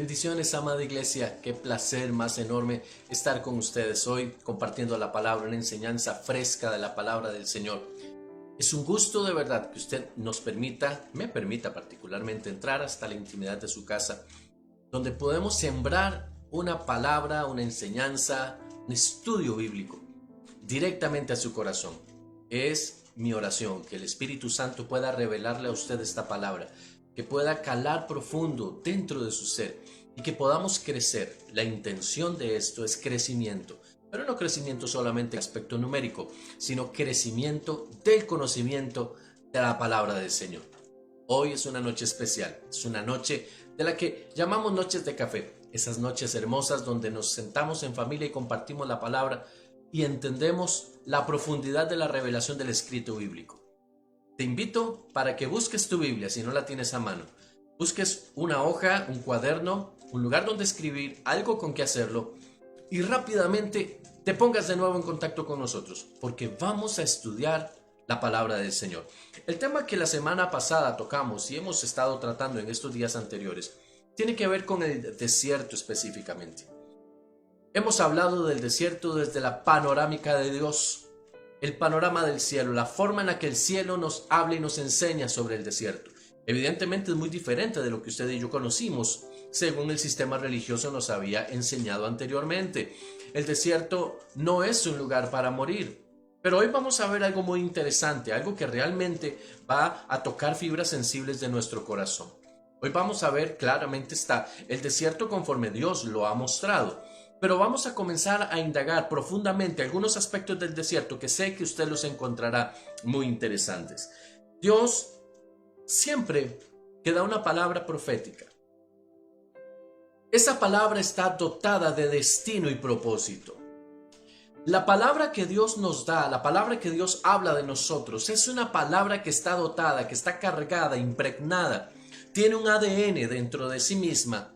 Bendiciones, amada iglesia. Qué placer más enorme estar con ustedes hoy compartiendo la palabra, una enseñanza fresca de la palabra del Señor. Es un gusto de verdad que usted me permita particularmente entrar hasta la intimidad de su casa, donde podemos sembrar una palabra, una enseñanza, un estudio bíblico directamente a su corazón. Es mi oración que el Espíritu Santo pueda revelarle a usted esta palabra, que pueda calar profundo dentro de su ser y que podamos crecer. La intención de esto es crecimiento, pero no crecimiento solamente en aspecto numérico, sino crecimiento del conocimiento de la palabra del Señor. Hoy es una noche especial, es una noche de la que llamamos noches de café, esas noches hermosas donde nos sentamos en familia y compartimos la palabra y entendemos la profundidad de la revelación del escrito bíblico. Te invito para que busques tu Biblia, si no la tienes a mano. Busques una hoja, un cuaderno, un lugar donde escribir, algo con que hacerlo y rápidamente te pongas de nuevo en contacto con nosotros, porque vamos a estudiar la palabra del Señor. El tema que la semana pasada tocamos y hemos estado tratando en estos días anteriores tiene que ver con el desierto específicamente. Hemos hablado del desierto desde la panorámica de Dios, el panorama del cielo, la forma en la que el cielo nos habla y nos enseña sobre el desierto. Evidentemente es muy diferente de lo que usted y yo conocimos, según el sistema religioso nos había enseñado anteriormente. El desierto no es un lugar para morir. Pero hoy vamos a ver algo muy interesante, algo que realmente va a tocar fibras sensibles de nuestro corazón. Hoy vamos a ver, claramente está, el desierto conforme Dios lo ha mostrado. Pero vamos a comenzar a indagar profundamente algunos aspectos del desierto que sé que usted los encontrará muy interesantes. Dios siempre que da una palabra profética, esa palabra está dotada de destino y propósito. La palabra que Dios nos da, la palabra que Dios habla de nosotros, es una palabra que está dotada, que está cargada, impregnada, tiene un ADN dentro de sí misma,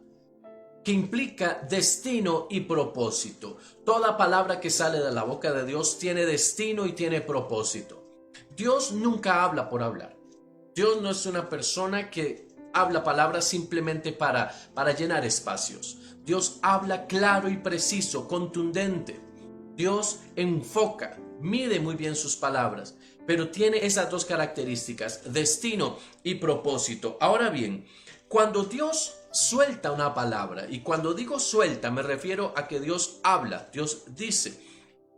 que implica destino y propósito. Toda palabra que sale de la boca de Dios tiene destino y tiene propósito. Dios nunca habla por hablar. Dios no es una persona que habla palabras simplemente para llenar espacios. Dios habla claro y preciso, contundente. Dios enfoca, mide muy bien sus palabras, pero tiene esas dos características, destino y propósito. Ahora bien, cuando Dios suelta una palabra, y cuando digo suelta me refiero a que Dios habla, Dios dice.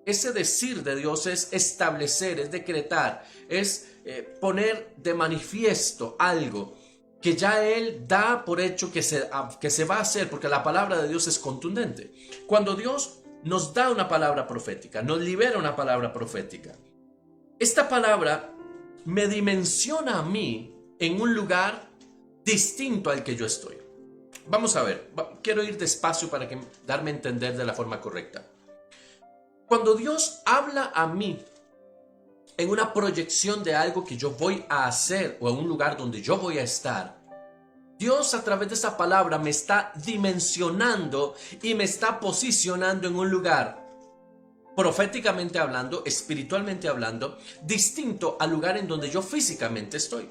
Ese decir de Dios es establecer, es decretar, es poner de manifiesto algo que ya Él da por hecho que se va a hacer, porque la palabra de Dios es contundente. Cuando Dios nos da una palabra profética, nos libera una palabra profética, esta palabra me dimensiona a mí en un lugar distinto al que yo estoy. Vamos a ver, quiero ir despacio para darme a entender de la forma correcta. Cuando Dios habla a mí en una proyección de algo que yo voy a hacer o en un lugar donde yo voy a estar, Dios a través de esa palabra me está dimensionando y me está posicionando en un lugar, proféticamente hablando, espiritualmente hablando, distinto al lugar en donde yo físicamente estoy.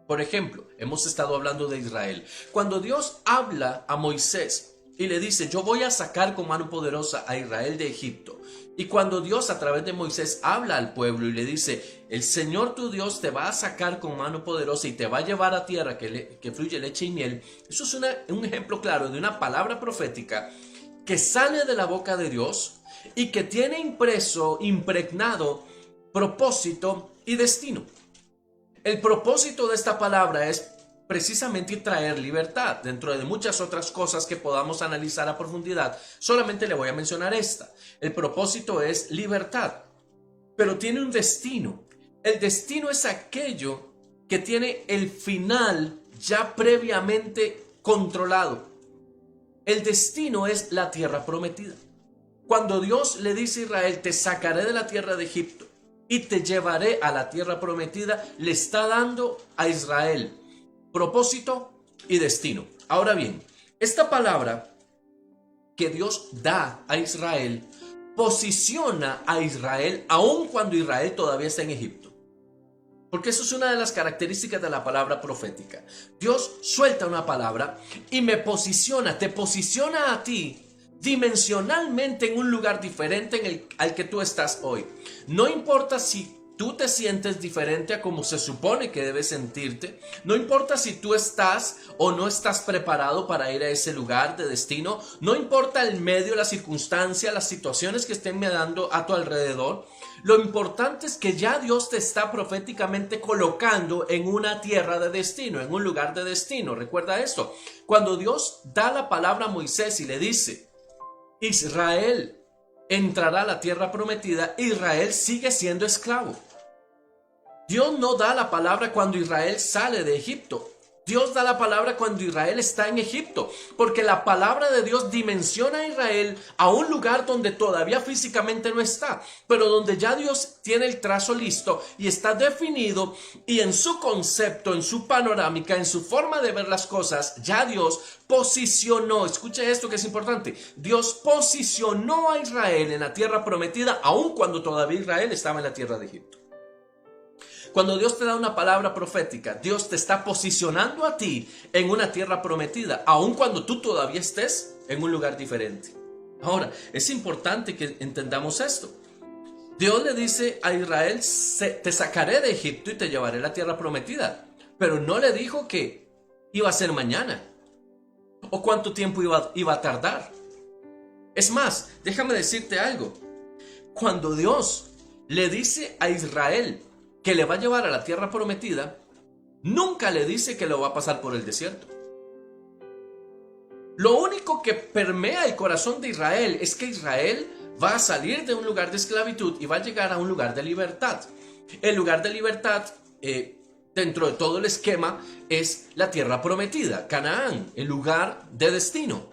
Por ejemplo, hemos estado hablando de Israel. Cuando Dios habla a Moisés y le dice, yo voy a sacar con mano poderosa a Israel de Egipto. Y cuando Dios a través de Moisés habla al pueblo y le dice, el Señor tu Dios te va a sacar con mano poderosa y te va a llevar a tierra que fluye leche y miel. Eso es un ejemplo claro de una palabra profética que sale de la boca de Dios y que tiene impregnado propósito y destino. El propósito de esta palabra es precisamente traer libertad. Dentro de muchas otras cosas que podamos analizar a profundidad, solamente le voy a mencionar esta. El propósito es libertad, pero tiene un destino. El destino es aquello que tiene el final ya previamente controlado. El destino es la tierra prometida. Cuando Dios le dice a Israel, te sacaré de la tierra de Egipto y te llevaré a la tierra prometida, le está dando a Israel propósito y destino. Ahora bien, esta palabra que Dios da a Israel posiciona a Israel aun cuando Israel todavía está en Egipto. Porque eso es una de las características de la palabra profética. Dios suelta una palabra y me posiciona, te posiciona a ti dimensionalmente en un lugar diferente al que tú estás hoy. No importa si tú te sientes diferente a como se supone que debes sentirte. No importa si tú estás o no estás preparado para ir a ese lugar de destino. No importa el medio, la circunstancia, las situaciones que estén dando a tu alrededor. Lo importante es que ya Dios te está proféticamente colocando en una tierra de destino, en un lugar de destino. Recuerda esto. Cuando Dios da la palabra a Moisés y le dice: Israel entrará a la tierra prometida, Israel sigue siendo esclavo. Dios no da la palabra cuando Israel sale de Egipto. Dios da la palabra cuando Israel está en Egipto, porque la palabra de Dios dimensiona a Israel a un lugar donde todavía físicamente no está, pero donde ya Dios tiene el trazo listo y está definido, y en su concepto, en su panorámica, en su forma de ver las cosas, ya Dios posicionó, escuche esto que es importante, Dios posicionó a Israel en la tierra prometida, aun cuando todavía Israel estaba en la tierra de Egipto. Cuando Dios te da una palabra profética, Dios te está posicionando a ti en una tierra prometida, aun cuando tú todavía estés en un lugar diferente. Ahora, es importante que entendamos esto. Dios le dice a Israel: te sacaré de Egipto y te llevaré a la tierra prometida. Pero no le dijo que iba a ser mañana o cuánto tiempo iba a tardar. Es más, déjame decirte algo. Cuando Dios le dice a Israel que le va a llevar a la tierra prometida, nunca le dice que lo va a pasar por el desierto. Lo único que permea el corazón de Israel es que Israel va a salir de un lugar de esclavitud y va a llegar a un lugar de libertad. El lugar de libertad, dentro de todo el esquema, es la tierra prometida, Canaán, el lugar de destino.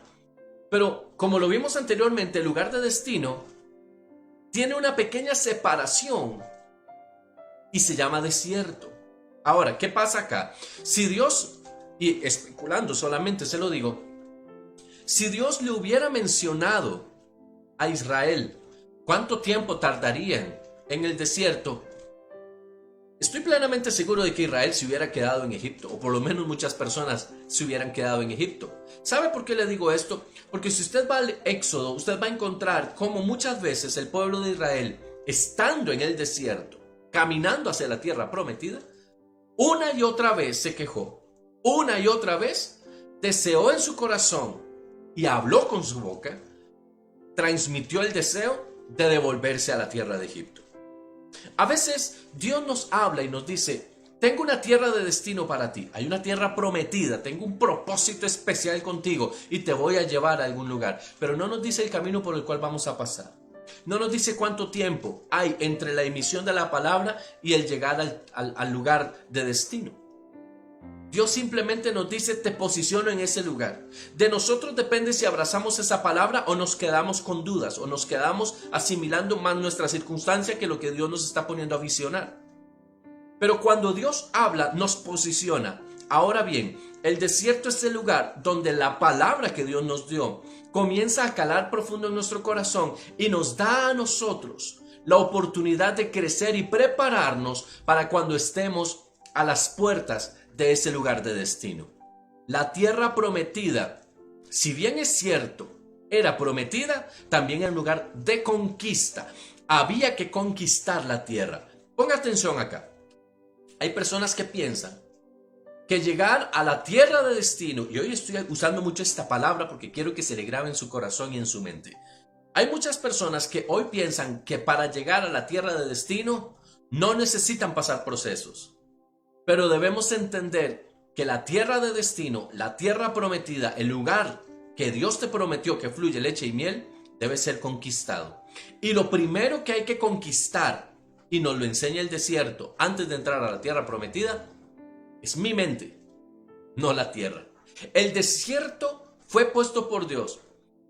Pero como lo vimos anteriormente, el lugar de destino tiene una pequeña separación y se llama desierto. Ahora, ¿qué pasa acá? Si Dios, y especulando solamente se lo digo, si Dios le hubiera mencionado a Israel cuánto tiempo tardarían en el desierto, estoy plenamente seguro de que Israel se hubiera quedado en Egipto, o por lo menos muchas personas se hubieran quedado en Egipto. ¿Sabe por qué le digo esto? Porque si usted va al Éxodo, usted va a encontrar cómo muchas veces el pueblo de Israel, estando en el desierto, caminando hacia la tierra prometida, una y otra vez se quejó, una y otra vez deseó en su corazón y habló con su boca, transmitió el deseo de devolverse a la tierra de Egipto. A veces Dios nos habla y nos dice: tengo una tierra de destino para ti, hay una tierra prometida, tengo un propósito especial contigo y te voy a llevar a algún lugar, pero no nos dice el camino por el cual vamos a pasar. No nos dice cuánto tiempo hay entre la emisión de la palabra y el llegar al lugar de destino. Dios simplemente nos dice: te posiciono en ese lugar. De nosotros depende si abrazamos esa palabra o nos quedamos con dudas, o nos quedamos asimilando más nuestra circunstancia que lo que Dios nos está poniendo a visionar. Pero cuando Dios habla, nos posiciona. Ahora bien, el desierto es el lugar donde la palabra que Dios nos dio comienza a calar profundo en nuestro corazón y nos da a nosotros la oportunidad de crecer y prepararnos para cuando estemos a las puertas de ese lugar de destino. La tierra prometida, si bien es cierto, era prometida, también era un lugar de conquista. Había que conquistar la tierra. Ponga atención acá. Hay personas que piensan que llegar a la tierra de destino, y hoy estoy usando mucho esta palabra porque quiero que se le grabe en su corazón y en su mente. Hay muchas personas que hoy piensan que para llegar a la tierra de destino no necesitan pasar procesos. Pero debemos entender que la tierra de destino, la tierra prometida, el lugar que Dios te prometió que fluye leche y miel, debe ser conquistado. Y lo primero que hay que conquistar, y nos lo enseña el desierto antes de entrar a la tierra prometida, es mi mente, no la tierra. El desierto fue puesto por Dios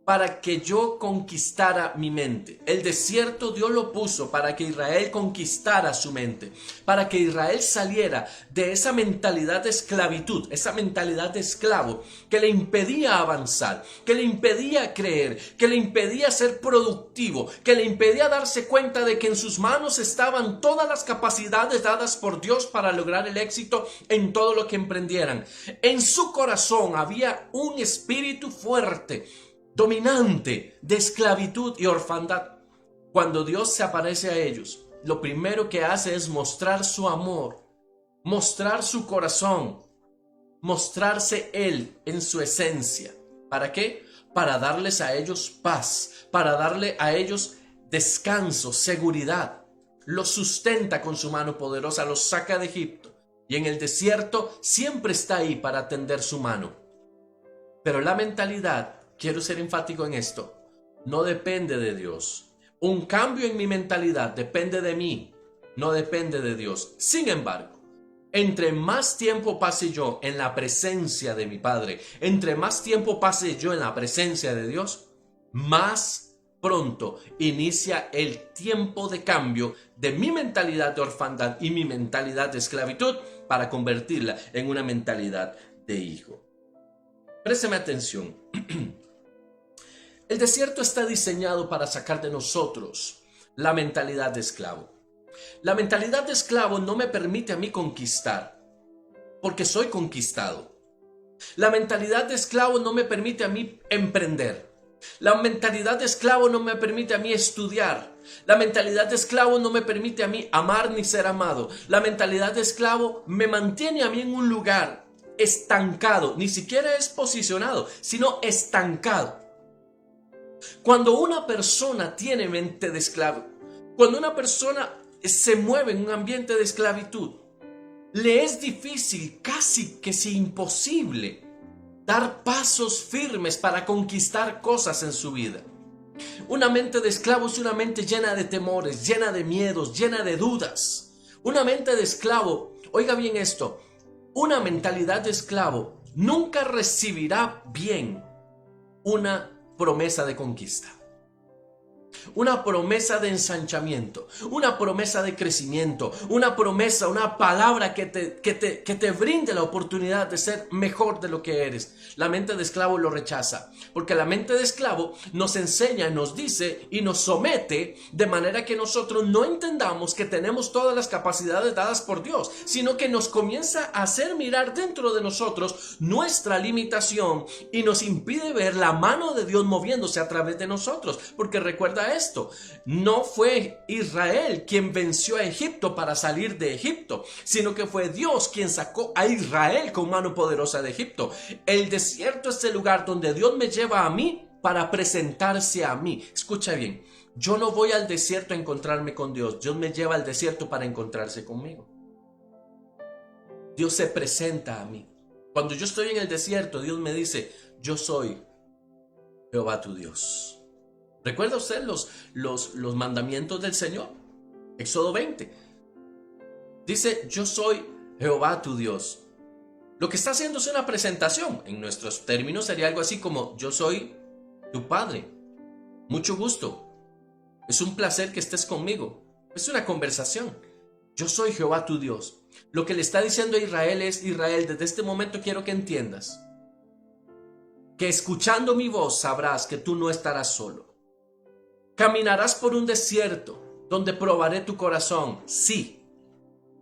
para que yo conquistara mi mente. El desierto Dios lo puso para que Israel conquistara su mente, para que Israel saliera de esa mentalidad de esclavitud, esa mentalidad de esclavo que le impedía avanzar, que le impedía creer, que le impedía ser productivo, que le impedía darse cuenta de que en sus manos estaban todas las capacidades dadas por Dios para lograr el éxito en todo lo que emprendieran. En su corazón había un espíritu fuerte, dominante, de esclavitud y orfandad. Cuando Dios se aparece a ellos, lo primero que hace es mostrar su amor, mostrar su corazón, mostrarse Él en su esencia. ¿Para qué? Para darles a ellos paz, para darle a ellos descanso, seguridad. Los sustenta con su mano poderosa, los saca de Egipto. Y en el desierto siempre está ahí para tender su mano. Pero la mentalidad, quiero ser enfático en esto, no depende de Dios. Un cambio en mi mentalidad depende de mí, no depende de Dios. Sin embargo, entre más tiempo pase yo en la presencia de mi Padre, entre más tiempo pase yo en la presencia de Dios, más pronto inicia el tiempo de cambio de mi mentalidad de orfandad y mi mentalidad de esclavitud para convertirla en una mentalidad de hijo. Présteme atención. El desierto está diseñado para sacar de nosotros la mentalidad de esclavo. La mentalidad de esclavo no me permite a mí conquistar, porque soy conquistado. La mentalidad de esclavo no me permite a mí emprender. La mentalidad de esclavo no me permite a mí estudiar. La mentalidad de esclavo no me permite a mí amar ni ser amado. La mentalidad de esclavo me mantiene a mí en un lugar estancado, ni siquiera es posicionado, sino estancado. Cuando una persona tiene mente de esclavo, cuando una persona se mueve en un ambiente de esclavitud, le es difícil, casi que sea imposible, dar pasos firmes para conquistar cosas en su vida. Una mente de esclavo es una mente llena de temores, llena de miedos, llena de dudas. Una mente de esclavo, oiga bien esto, una mentalidad de esclavo nunca recibirá bien una promesa de conquista, una promesa de ensanchamiento, una promesa de crecimiento, una promesa, una palabra que te brinde la oportunidad de ser mejor de lo que eres. La mente de esclavo lo rechaza, porque la mente de esclavo nos enseña, nos dice y nos somete de manera que nosotros no entendamos que tenemos todas las capacidades dadas por Dios, sino que nos comienza a hacer mirar dentro de nosotros nuestra limitación y nos impide ver la mano de Dios moviéndose a través de nosotros. Porque recuerda esto, no fue Israel quien venció a Egipto para salir de Egipto, sino que fue Dios quien sacó a Israel con mano poderosa de Egipto. El desierto es el lugar donde Dios me lleva a mí para presentarse a mí. Escucha bien, yo no voy al desierto a encontrarme con Dios, Dios me lleva al desierto para encontrarse conmigo. Dios se presenta a mí. Cuando yo estoy en el desierto, Dios me dice, yo soy Jehová tu Dios. ¿Recuerda usted los mandamientos del Señor? Éxodo 20. Dice, yo soy Jehová tu Dios. Lo que está haciendo es una presentación. En nuestros términos sería algo así como, yo soy tu Padre. Mucho gusto. Es un placer que estés conmigo. Es una conversación. Yo soy Jehová tu Dios. Lo que le está diciendo a Israel es, Israel, desde este momento quiero que entiendas que escuchando mi voz sabrás que tú no estarás solo. Caminarás por un desierto donde probaré tu corazón, sí,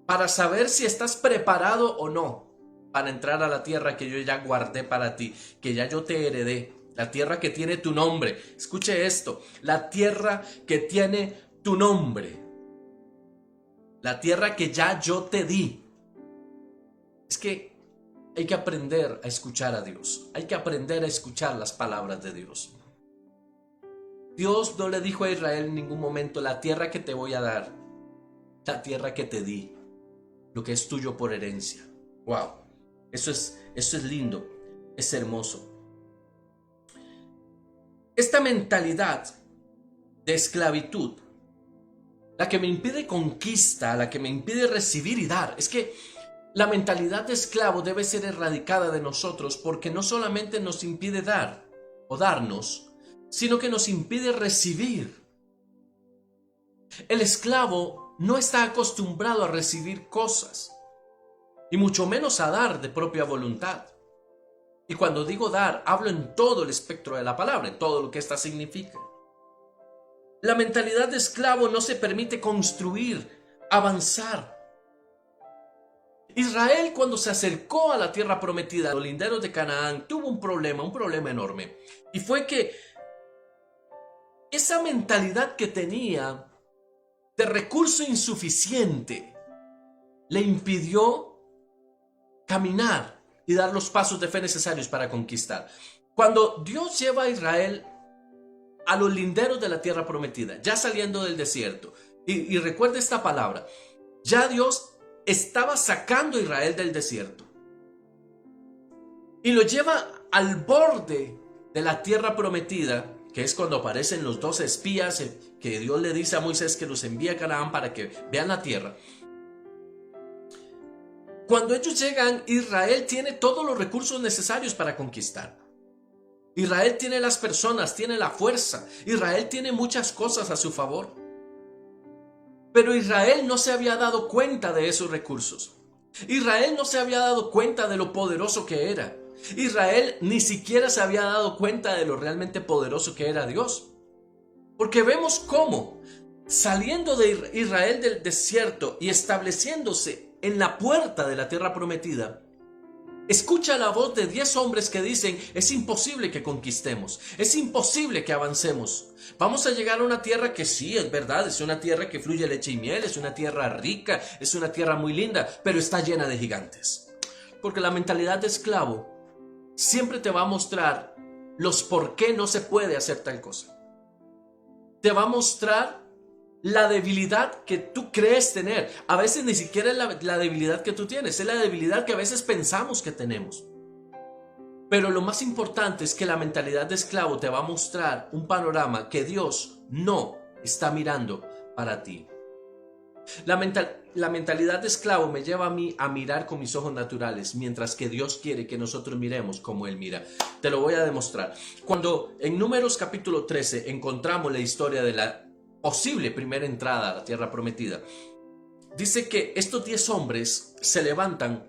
para saber si estás preparado o no para entrar a la tierra que yo ya guardé para ti, que ya yo te heredé, la tierra que tiene tu nombre. Escuche esto, la tierra que tiene tu nombre, la tierra que ya yo te di. Es que hay que aprender a escuchar a Dios, hay que aprender a escuchar las palabras de Dios. Dios no le dijo a Israel en ningún momento, la tierra que te voy a dar, la tierra que te di, lo que es tuyo por herencia. Wow, eso es lindo, es hermoso. Esta mentalidad de esclavitud, la que me impide conquista, la que me impide recibir y dar, es que la mentalidad de esclavo debe ser erradicada de nosotros, porque no solamente nos impide dar o darnos, sino que nos impide recibir. El esclavo no está acostumbrado a recibir cosas, y mucho menos a dar de propia voluntad. Y cuando digo dar, hablo en todo el espectro de la palabra, en todo lo que ésta significa. La mentalidad de esclavo no se permite construir, avanzar. Israel, cuando se acercó a la tierra prometida, los linderos de Canaán, tuvo un problema enorme. Y fue que esa mentalidad que tenía de recurso insuficiente le impidió caminar y dar los pasos de fe necesarios para conquistar. Cuando Dios lleva a Israel a los linderos de la tierra prometida, ya saliendo del desierto, y recuerda esta palabra, ya Dios estaba sacando a Israel del desierto y lo lleva al borde de la tierra prometida, que es cuando aparecen los 12 espías que Dios le dice a Moisés que los envía a Canaán para que vean la tierra. Cuando ellos llegan, Israel tiene todos los recursos necesarios para conquistar. Israel tiene las personas, tiene la fuerza. Israel tiene muchas cosas a su favor. Pero Israel no se había dado cuenta de esos recursos. Israel no se había dado cuenta de lo poderoso que era. Israel ni siquiera se había dado cuenta de lo realmente poderoso que era Dios. Porque vemos cómo, saliendo de Israel del desierto y estableciéndose en la puerta de la tierra prometida, escucha la voz de 10 hombres que dicen: es imposible que conquistemos, es imposible que avancemos. Vamos a llegar a una tierra que sí, es verdad, es una tierra que fluye leche y miel, es una tierra rica, es una tierra muy linda, pero está llena de gigantes. Porque la mentalidad de esclavo siempre te va a mostrar los por qué no se puede hacer tal cosa. Te va a mostrar la debilidad que tú crees tener. A veces ni siquiera es la debilidad que tú tienes, es la debilidad que a veces pensamos que tenemos. Pero lo más importante es que la mentalidad de esclavo te va a mostrar un panorama que Dios no está mirando para ti. La mentalidad de esclavo me lleva a mí a mirar con mis ojos naturales, mientras que Dios quiere que nosotros miremos como Él mira. Te lo voy a demostrar. Cuando en Números capítulo 13 encontramos la historia de la posible primera entrada a la tierra prometida, dice que estos 10 hombres se levantan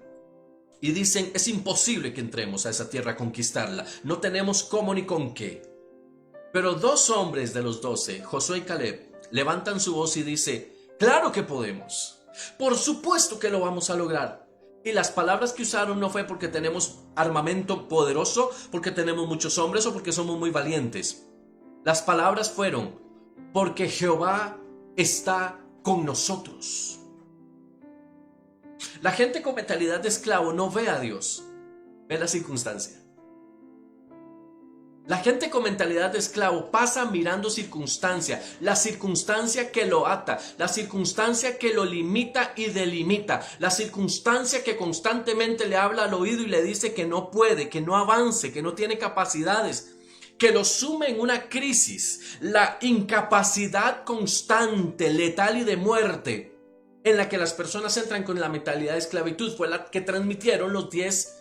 y dicen: es imposible que entremos a esa tierra a conquistarla, no tenemos cómo ni con qué. Pero 2 hombres de los 12, Josué y Caleb, levantan su voz y dicen: claro que podemos, por supuesto que lo vamos a lograr. Y las palabras que usaron no fue porque tenemos armamento poderoso, porque tenemos muchos hombres o porque somos muy valientes. Las palabras fueron: porque Jehová está con nosotros. La gente con mentalidad de esclavo no ve a Dios, ve la circunstancia. La gente con mentalidad de esclavo pasa mirando circunstancia, la circunstancia que lo ata, la circunstancia que lo limita y delimita, la circunstancia que constantemente le habla al oído y le dice que no puede, que no avance, que no tiene capacidades, que lo sume en una crisis, la incapacidad constante, letal y de muerte, en la que las personas entran con la mentalidad de esclavitud, fue la que transmitieron los 10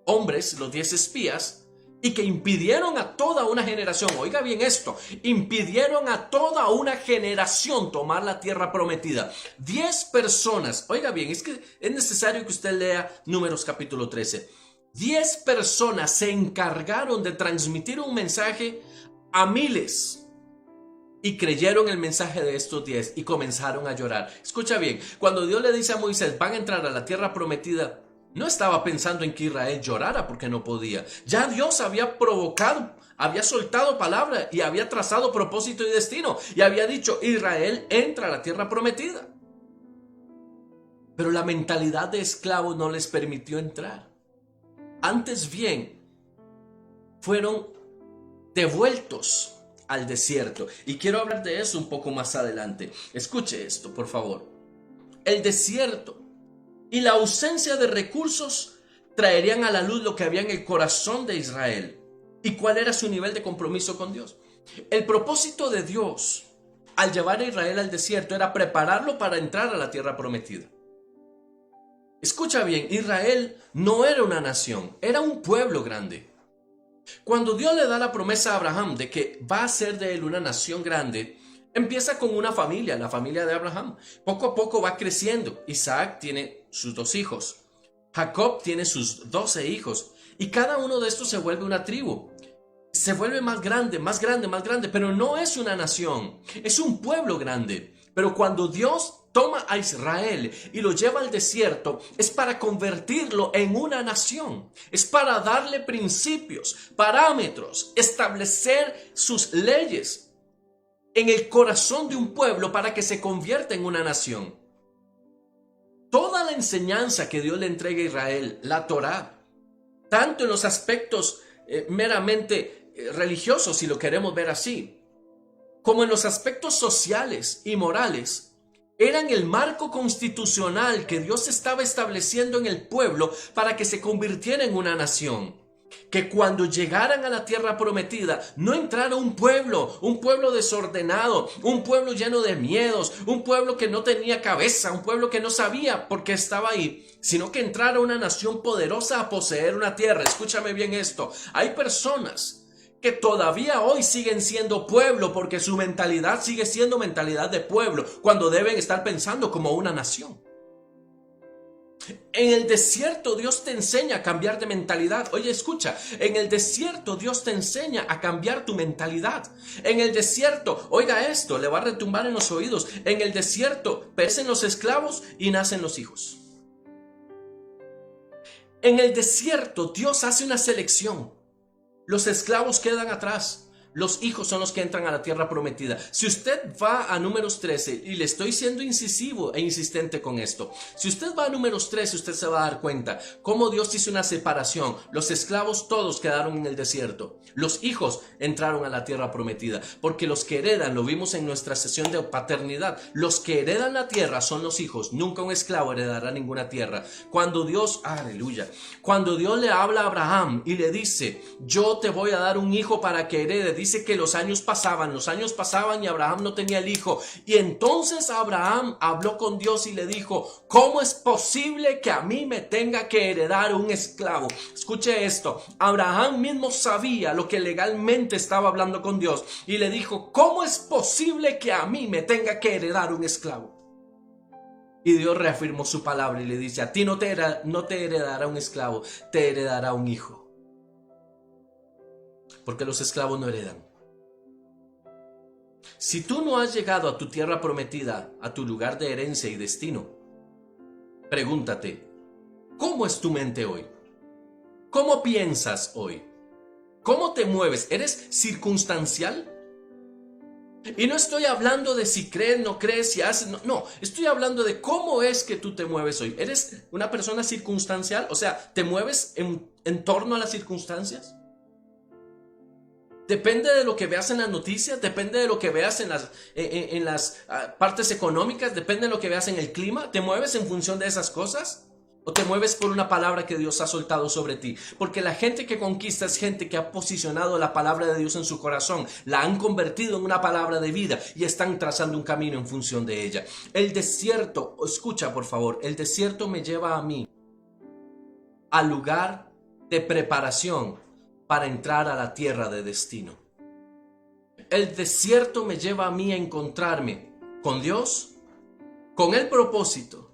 hombres, los 10 espías, y que impidieron a toda una generación, oiga bien esto, impidieron a toda una generación tomar la tierra prometida. 10 personas, oiga bien, es que es necesario que usted lea Números capítulo 13. 10 personas se encargaron de transmitir un mensaje a miles y creyeron el mensaje de estos 10 y comenzaron a llorar. Escucha bien, cuando Dios le dice a Moisés: van a entrar a la tierra prometida, no estaba pensando en que Israel llorara porque no podía. Ya Dios había provocado, había soltado palabra y había trazado propósito y destino. Y había dicho: Israel entra a la tierra prometida. Pero la mentalidad de esclavos no les permitió entrar. Antes bien, fueron devueltos al desierto. Y quiero hablar de eso un poco más adelante. Escuche esto, por favor. El desierto y la ausencia de recursos traerían a la luz lo que había en el corazón de Israel y cuál era su nivel de compromiso con Dios. El propósito de Dios al llevar a Israel al desierto era prepararlo para entrar a la tierra prometida. Escucha bien, Israel no era una nación, era un pueblo grande. Cuando Dios le da la promesa a Abraham de que va a ser de él una nación grande, empieza con una familia, la familia de Abraham. Poco a poco va creciendo. Isaac tiene sus 2 hijos. Jacob tiene sus 12 hijos. Y cada uno de estos se vuelve una tribu. Se vuelve más grande, más grande, más grande, pero no es una nación, es un pueblo grande. Pero cuando Dios toma a Israel y lo lleva al desierto, es para convertirlo en una nación, es para darle principios, parámetros, establecer sus leyes en el corazón de un pueblo para que se convierta en una nación. Toda la enseñanza que Dios le entrega a Israel, la Torá, tanto en los aspectos meramente religiosos, si lo queremos ver así, como en los aspectos sociales y morales, eran el marco constitucional que Dios estaba estableciendo en el pueblo para que se convirtiera en una nación. Que cuando llegaran a la tierra prometida no entrara un pueblo desordenado, un pueblo lleno de miedos, un pueblo que no tenía cabeza, un pueblo que no sabía por qué estaba ahí, sino que entrara una nación poderosa a poseer una tierra. Escúchame bien esto, hay personas que todavía hoy siguen siendo pueblo porque su mentalidad sigue siendo mentalidad de pueblo, cuando deben estar pensando como una nación. En el desierto Dios te enseña a cambiar de mentalidad. Oye, escucha, en el desierto Dios te enseña a cambiar tu mentalidad. En el desierto, oiga esto, le va a retumbar en los oídos. En el desierto perecen los esclavos y nacen los hijos. En el desierto Dios hace una selección. Los esclavos quedan atrás. Los hijos son los que entran a la tierra prometida. Si usted va a Números 13, y le estoy siendo incisivo e insistente con esto, si usted va a Números 13, usted se va a dar cuenta cómo Dios hizo una separación. Los esclavos todos quedaron en el desierto. Los hijos entraron a la tierra prometida, porque los que heredan, lo vimos en nuestra sesión de paternidad, los que heredan la tierra son los hijos. Nunca un esclavo heredará ninguna tierra. Cuando Dios, aleluya, cuando Dios le habla a Abraham y le dice, yo te voy a dar un hijo para que herede, dice que los años pasaban y Abraham no tenía el hijo. Y entonces Abraham habló con Dios y le dijo, ¿cómo es posible que a mí me tenga que heredar un esclavo? Escuche esto, Abraham mismo sabía lo que legalmente estaba hablando con Dios y le dijo, ¿cómo es posible que a mí me tenga que heredar un esclavo? Y Dios reafirmó su palabra y le dice, a ti no te heredará un esclavo, te heredará un hijo. Porque los esclavos no heredan. Si tú no has llegado a tu tierra prometida, a tu lugar de herencia y destino, pregúntate, ¿cómo es tu mente hoy? ¿Cómo piensas hoy? ¿Cómo te mueves? ¿Eres circunstancial? Y no estoy hablando de si crees, no crees, si haces, no, estoy hablando de cómo es que tú te mueves hoy. ¿Eres una persona circunstancial? O sea, ¿te mueves en torno a las circunstancias? Depende de lo que veas en las noticias, depende de lo que veas en las partes económicas, depende de lo que veas en el clima. ¿Te mueves en función de esas cosas? ¿O te mueves por una palabra que Dios ha soltado sobre ti? Porque la gente que conquista es gente que ha posicionado la palabra de Dios en su corazón, la han convertido en una palabra de vida y están trazando un camino en función de ella. El desierto, escucha por favor, el desierto me lleva a mí al lugar de preparación para entrar a la tierra de destino. El desierto me lleva a mí a encontrarme con Dios, con el propósito,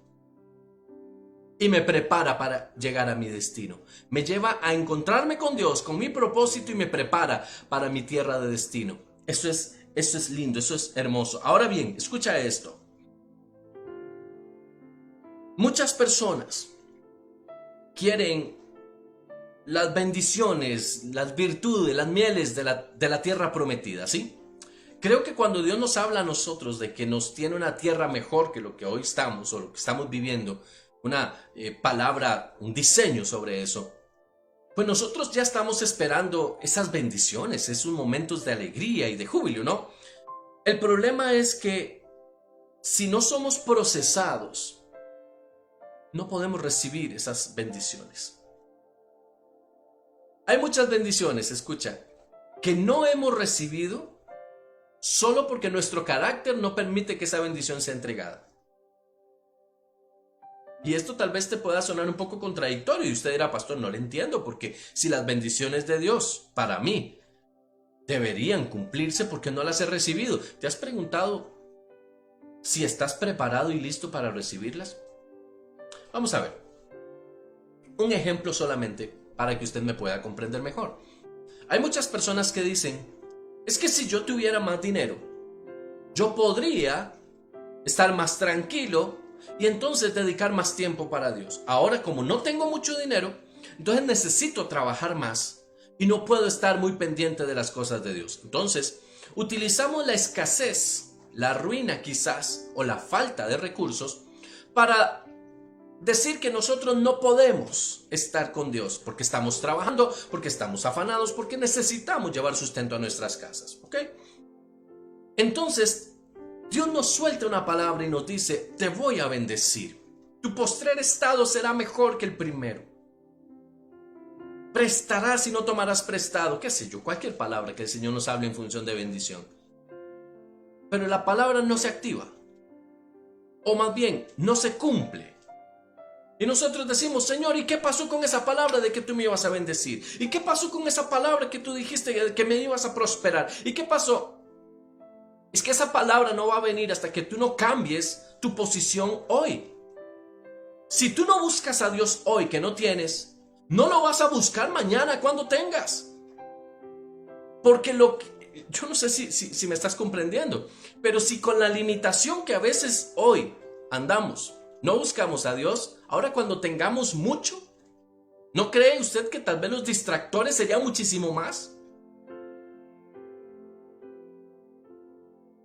y me prepara para llegar a mi destino. Me lleva a encontrarme con Dios, con mi propósito, y me prepara para mi tierra de destino. Eso es lindo, eso es hermoso. Ahora bien, escucha esto. Muchas personas quieren las bendiciones, las virtudes, las mieles de la tierra prometida, ¿sí? Creo que cuando Dios nos habla a nosotros de que nos tiene una tierra mejor que lo que hoy estamos o lo que estamos viviendo, una palabra, un diseño sobre eso, pues nosotros ya estamos esperando esas bendiciones, esos momentos de alegría y de júbilo, ¿no? El problema es que si no somos procesados, no podemos recibir esas bendiciones. Hay muchas bendiciones, escucha, que no hemos recibido solo porque nuestro carácter no permite que esa bendición sea entregada. Y esto tal vez te pueda sonar un poco contradictorio y usted dirá, pastor, no le entiendo, porque si las bendiciones de Dios para mí deberían cumplirse, ¿por qué no las he recibido? ¿Te has preguntado si estás preparado y listo para recibirlas? Vamos a ver, un ejemplo solamente para que usted me pueda comprender mejor. Hay muchas personas que dicen, es que si yo tuviera más dinero, yo podría estar más tranquilo y entonces dedicar más tiempo para Dios. Ahora, como no tengo mucho dinero, entonces necesito trabajar más y no puedo estar muy pendiente de las cosas de Dios. Entonces, utilizamos la escasez, la ruina quizás, o la falta de recursos para decir que nosotros no podemos estar con Dios porque estamos trabajando, porque estamos afanados, porque necesitamos llevar sustento a nuestras casas. ¿Ok? Entonces, Dios nos suelta una palabra y nos dice, te voy a bendecir. Tu postrer estado será mejor que el primero. Prestarás y no tomarás prestado. Qué sé yo, cualquier palabra que el Señor nos hable en función de bendición. Pero la palabra no se activa. O más bien, no se cumple. Y nosotros decimos, Señor, ¿y qué pasó con esa palabra de que tú me ibas a bendecir? ¿Y qué pasó con esa palabra que tú dijiste que me ibas a prosperar? ¿Y qué pasó? Es que esa palabra no va a venir hasta que tú no cambies tu posición hoy. Si tú no buscas a Dios hoy que no tienes, no lo vas a buscar mañana cuando tengas. Porque yo no sé si me estás comprendiendo, pero si con la limitación que a veces hoy andamos, no buscamos a Dios, ahora cuando tengamos mucho, ¿no cree usted que tal vez los distractores serían muchísimo más?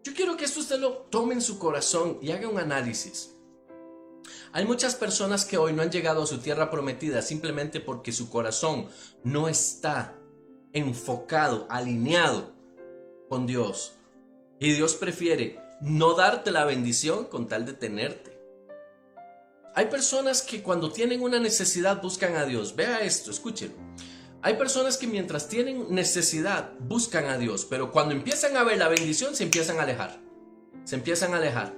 Yo quiero que esto usted lo tome en su corazón y haga un análisis. Hay muchas personas que hoy no han llegado a su tierra prometida simplemente porque su corazón no está enfocado, alineado con Dios. Y Dios prefiere no darte la bendición con tal de tenerte. Hay personas que cuando tienen una necesidad buscan a Dios. Vea esto, escúchelo. Hay personas que mientras tienen necesidad buscan a Dios, pero cuando empiezan a ver la bendición se empiezan a alejar. Se empiezan a alejar.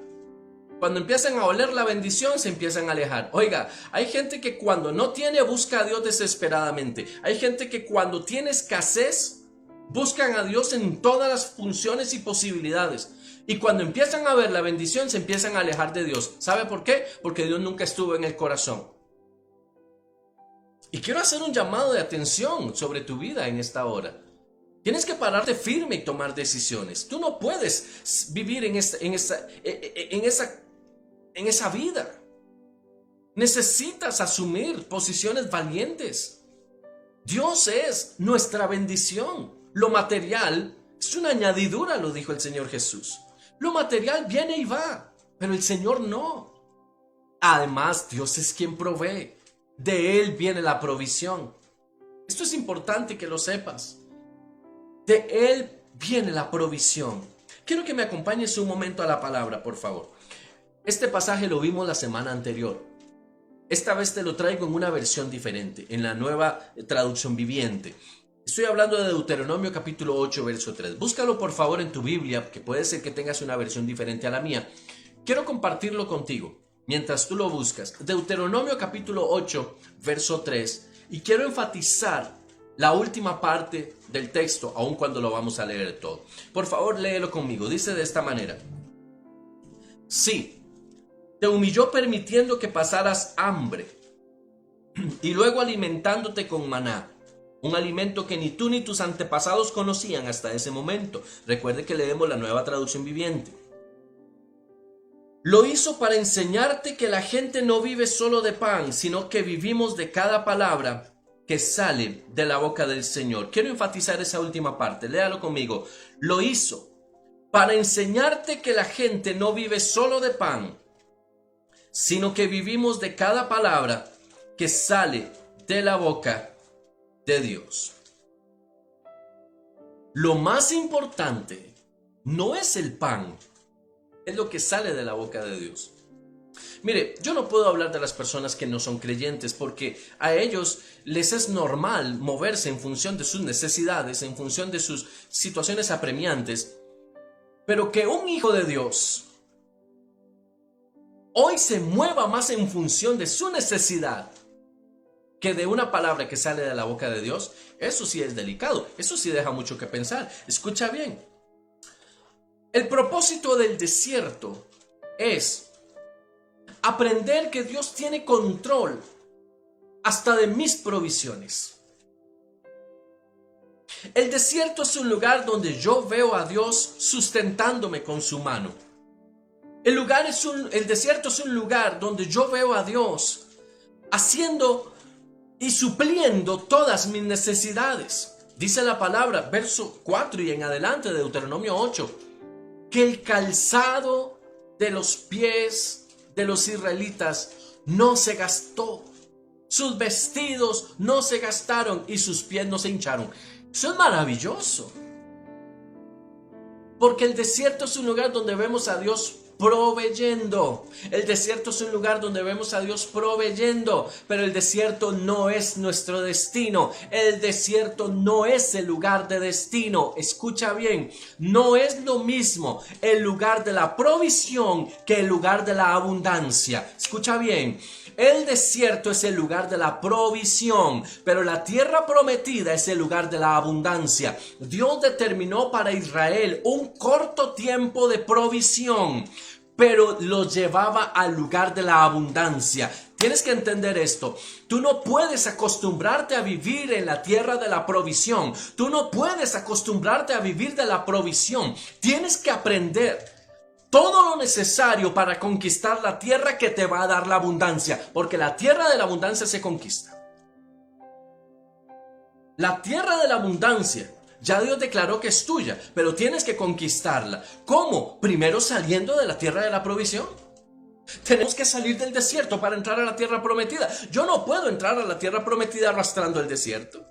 Cuando empiezan a oler la bendición se empiezan a alejar. Oiga, hay gente que cuando no tiene busca a Dios desesperadamente. Hay gente que cuando tiene escasez buscan a Dios en todas las funciones y posibilidades. Y cuando empiezan a ver la bendición se empiezan a alejar de Dios. ¿Sabe por qué? Porque Dios nunca estuvo en el corazón. Y quiero hacer un llamado de atención sobre tu vida en esta hora. Tienes que pararte firme y tomar decisiones. Tú no puedes vivir en esa vida. Necesitas asumir posiciones valientes. Dios es nuestra bendición. Lo material es una añadidura, lo dijo el Señor Jesús. Lo material viene y va, pero el Señor no. Además, Dios es quien provee. De Él viene la provisión. Esto es importante que lo sepas. De Él viene la provisión. Quiero que me acompañes un momento a la palabra, por favor. Este pasaje lo vimos la semana anterior. Esta vez te lo traigo en una versión diferente, en la nueva traducción viviente. Estoy hablando de Deuteronomio capítulo 8, verso 3. Búscalo por favor en tu Biblia, que puede ser que tengas una versión diferente a la mía. Quiero compartirlo contigo mientras tú lo buscas. Deuteronomio capítulo 8, verso 3. Y quiero enfatizar la última parte del texto, aun cuando lo vamos a leer todo. Por favor, léelo conmigo. Dice de esta manera. Sí, te humilló permitiendo que pasaras hambre y luego alimentándote con maná, un alimento que ni tú ni tus antepasados conocían hasta ese momento. Recuerde que leemos la nueva traducción viviente. Lo hizo para enseñarte que la gente no vive solo de pan, sino que vivimos de cada palabra que sale de la boca del Señor. Quiero enfatizar esa última parte, léalo conmigo. Lo hizo para enseñarte que la gente no vive solo de pan, sino que vivimos de cada palabra que sale de la boca de Dios. Lo más importante no es el pan, es lo que sale de la boca de Dios. Mire, yo no puedo hablar de las personas que no son creyentes porque a ellos les es normal moverse en función de sus necesidades, en función de sus situaciones apremiantes, pero que un hijo de Dios hoy se mueva más en función de su necesidad que de una palabra que sale de la boca de Dios, eso sí es delicado, eso sí deja mucho que pensar. Escucha bien, el propósito del desierto es aprender que Dios tiene control hasta de mis provisiones. El desierto es un lugar donde yo veo a Dios sustentándome con su mano. El desierto es un lugar donde yo veo a Dios haciendo y supliendo todas mis necesidades. Dice la palabra, verso 4 y en adelante de Deuteronomio 8, que el calzado de los pies de los israelitas no se gastó. Sus vestidos no se gastaron y sus pies no se hincharon. Eso es maravilloso. Porque el desierto es un lugar donde vemos a Dios proveyendo. El desierto es un lugar donde vemos a Dios proveyendo, pero el desierto no es nuestro destino. El desierto no es el lugar de destino. Escucha bien, no es lo mismo el lugar de la provisión que el lugar de la abundancia. Escucha bien. El desierto es el lugar de la provisión, pero la tierra prometida es el lugar de la abundancia. Dios determinó para Israel un corto tiempo de provisión, pero lo llevaba al lugar de la abundancia. Tienes que entender esto. Tú no puedes acostumbrarte a vivir en la tierra de la provisión. Tú no puedes acostumbrarte a vivir de la provisión. Tienes que aprender todo lo necesario para conquistar la tierra que te va a dar la abundancia, porque la tierra de la abundancia se conquista. La tierra de la abundancia, ya Dios declaró que es tuya, pero tienes que conquistarla. ¿Cómo? Primero saliendo de la tierra de la provisión. Tenemos que salir del desierto para entrar a la tierra prometida. Yo no puedo entrar a la tierra prometida arrastrando el desierto.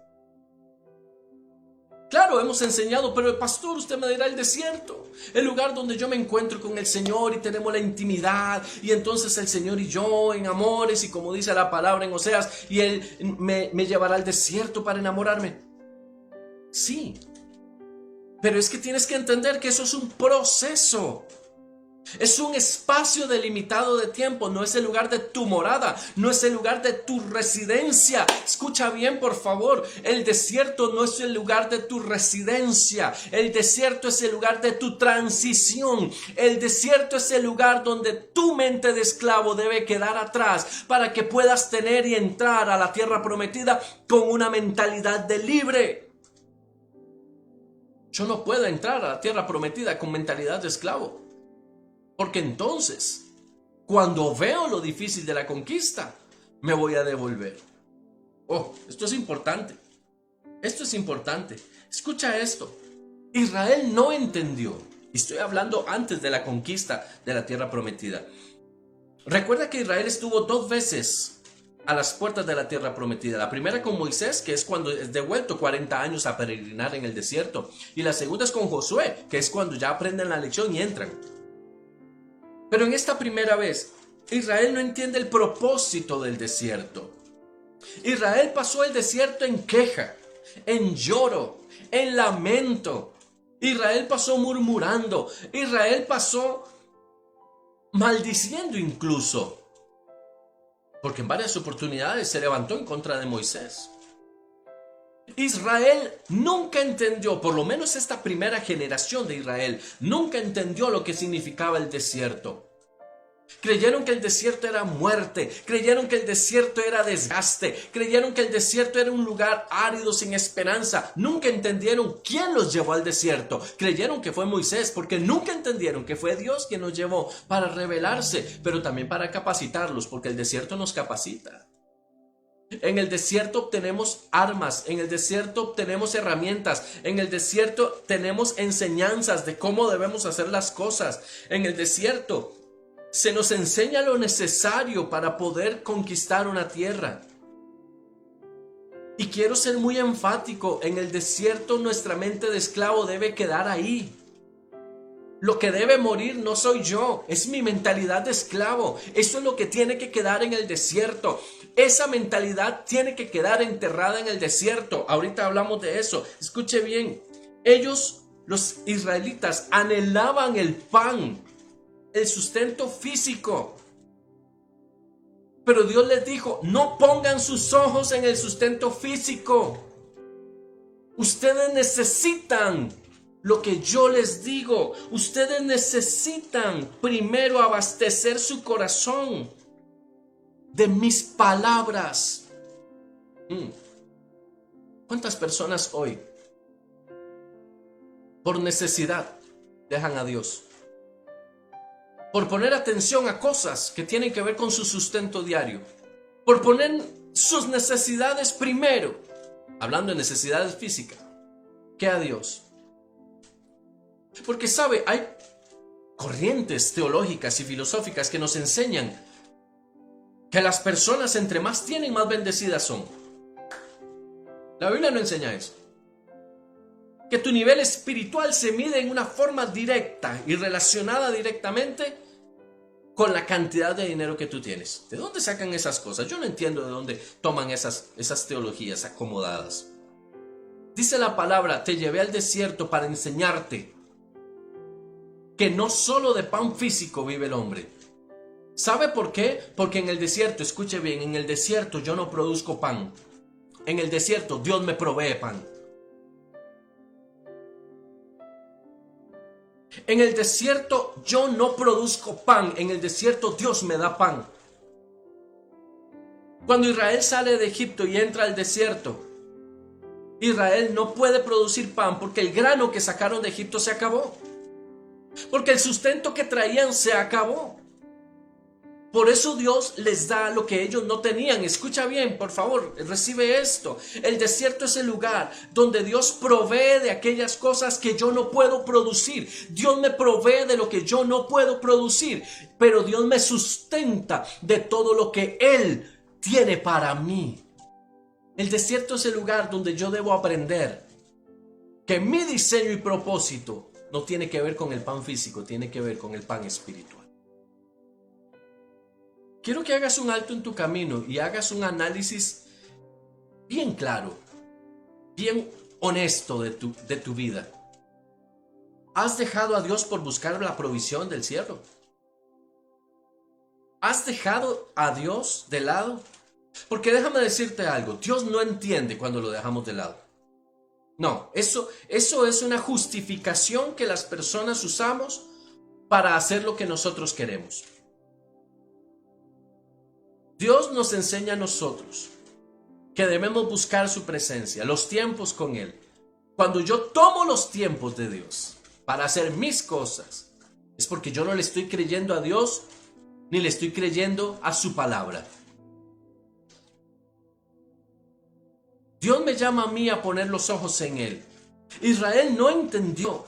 Claro, hemos enseñado, pero el pastor, usted me dirá el desierto, el lugar donde yo me encuentro con el Señor y tenemos la intimidad, y entonces el Señor y yo en amores, y como dice la palabra en Oseas, y Él me llevará al desierto para enamorarme. Sí, pero es que tienes que entender que eso es un proceso. Es un espacio delimitado de tiempo, no es el lugar de tu morada, no es el lugar de tu residencia. Escucha bien, por favor, el desierto no es el lugar de tu residencia, el desierto es el lugar de tu transición, el desierto es el lugar donde tu mente de esclavo debe quedar atrás para que puedas tener y entrar a la tierra prometida con una mentalidad de libre. Yo no puedo entrar a la tierra prometida con mentalidad de esclavo. Porque entonces, cuando veo lo difícil de la conquista, me voy a devolver. Oh, esto es importante. Esto es importante. Escucha esto. Israel no entendió. Y estoy hablando antes de la conquista de la tierra prometida. Recuerda que Israel estuvo 2 veces a las puertas de la tierra prometida. La primera con Moisés, que es cuando es devuelto 40 años a peregrinar en el desierto. Y la segunda es con Josué, que es cuando ya aprenden la lección y entran. Pero en esta primera vez, Israel no entiende el propósito del desierto. Israel pasó el desierto en queja, en lloro, en lamento. Israel pasó murmurando. Israel pasó maldiciendo incluso. Porque en varias oportunidades se levantó en contra de Moisés. Israel nunca entendió, por lo menos esta primera generación de Israel, nunca entendió lo que significaba el desierto. Creyeron que el desierto era muerte, creyeron que el desierto era desgaste, creyeron que el desierto era un lugar árido sin esperanza. Nunca entendieron quién los llevó al desierto. Creyeron que fue Moisés porque nunca entendieron que fue Dios quien nos llevó para revelarse, pero también para capacitarlos, porque el desierto nos capacita. En el desierto obtenemos armas, en el desierto obtenemos herramientas, en el desierto tenemos enseñanzas de cómo debemos hacer las cosas. En el desierto se nos enseña lo necesario para poder conquistar una tierra. Y quiero ser muy enfático, en el desierto nuestra mente de esclavo debe quedar ahí. Lo que debe morir no soy yo, es mi mentalidad de esclavo. Eso es lo que tiene que quedar en el desierto. Esa mentalidad tiene que quedar enterrada en el desierto. Ahorita hablamos de eso. Escuche bien. Ellos, los israelitas, anhelaban el pan, el sustento físico. Pero Dios les dijo, no pongan sus ojos en el sustento físico. Ustedes necesitan lo que yo les digo. Ustedes necesitan primero abastecer su corazón de mis palabras. ¿Cuántas personas hoy, por necesidad, dejan a Dios? Por poner atención a cosas que tienen que ver con su sustento diario. Por poner sus necesidades primero, hablando de necesidades físicas, que a Dios. Porque sabe, hay corrientes teológicas y filosóficas que nos enseñan que las personas entre más tienen, más bendecidas son. La Biblia no enseña eso. Que tu nivel espiritual se mide en una forma directa y relacionada directamente con la cantidad de dinero que tú tienes. ¿De dónde sacan esas cosas? Yo no entiendo de dónde toman esas teologías acomodadas. Dice la palabra, te llevé al desierto para enseñarte que no solo de pan físico vive el hombre. ¿Sabe por qué? Porque en el desierto, escuche bien, en el desierto yo no produzco pan. En el desierto Dios me provee pan. En el desierto yo no produzco pan, en el desierto Dios me da pan. Cuando Israel sale de Egipto y entra al desierto, Israel no puede producir pan porque el grano que sacaron de Egipto se acabó. Porque el sustento que traían se acabó. Por eso Dios les da lo que ellos no tenían. Escucha bien, por favor, recibe esto. El desierto es el lugar donde Dios provee de aquellas cosas que yo no puedo producir. Dios me provee de lo que yo no puedo producir, pero Dios me sustenta de todo lo que Él tiene para mí. El desierto es el lugar donde yo debo aprender que mi diseño y propósito no tiene que ver con el pan físico, tiene que ver con el pan espiritual. Quiero que hagas un alto en tu camino y hagas un análisis bien claro, bien honesto de tu vida. ¿Has dejado a Dios por buscar la provisión del cielo? ¿Has dejado a Dios de lado? Porque déjame decirte algo, Dios no entiende cuando lo dejamos de lado. No, eso es una justificación que las personas usamos para hacer lo que nosotros queremos. Dios nos enseña a nosotros que debemos buscar su presencia, los tiempos con Él. Cuando yo tomo los tiempos de Dios para hacer mis cosas, es porque yo no le estoy creyendo a Dios ni le estoy creyendo a su palabra. Dios me llama a mí a poner los ojos en Él. Israel no entendió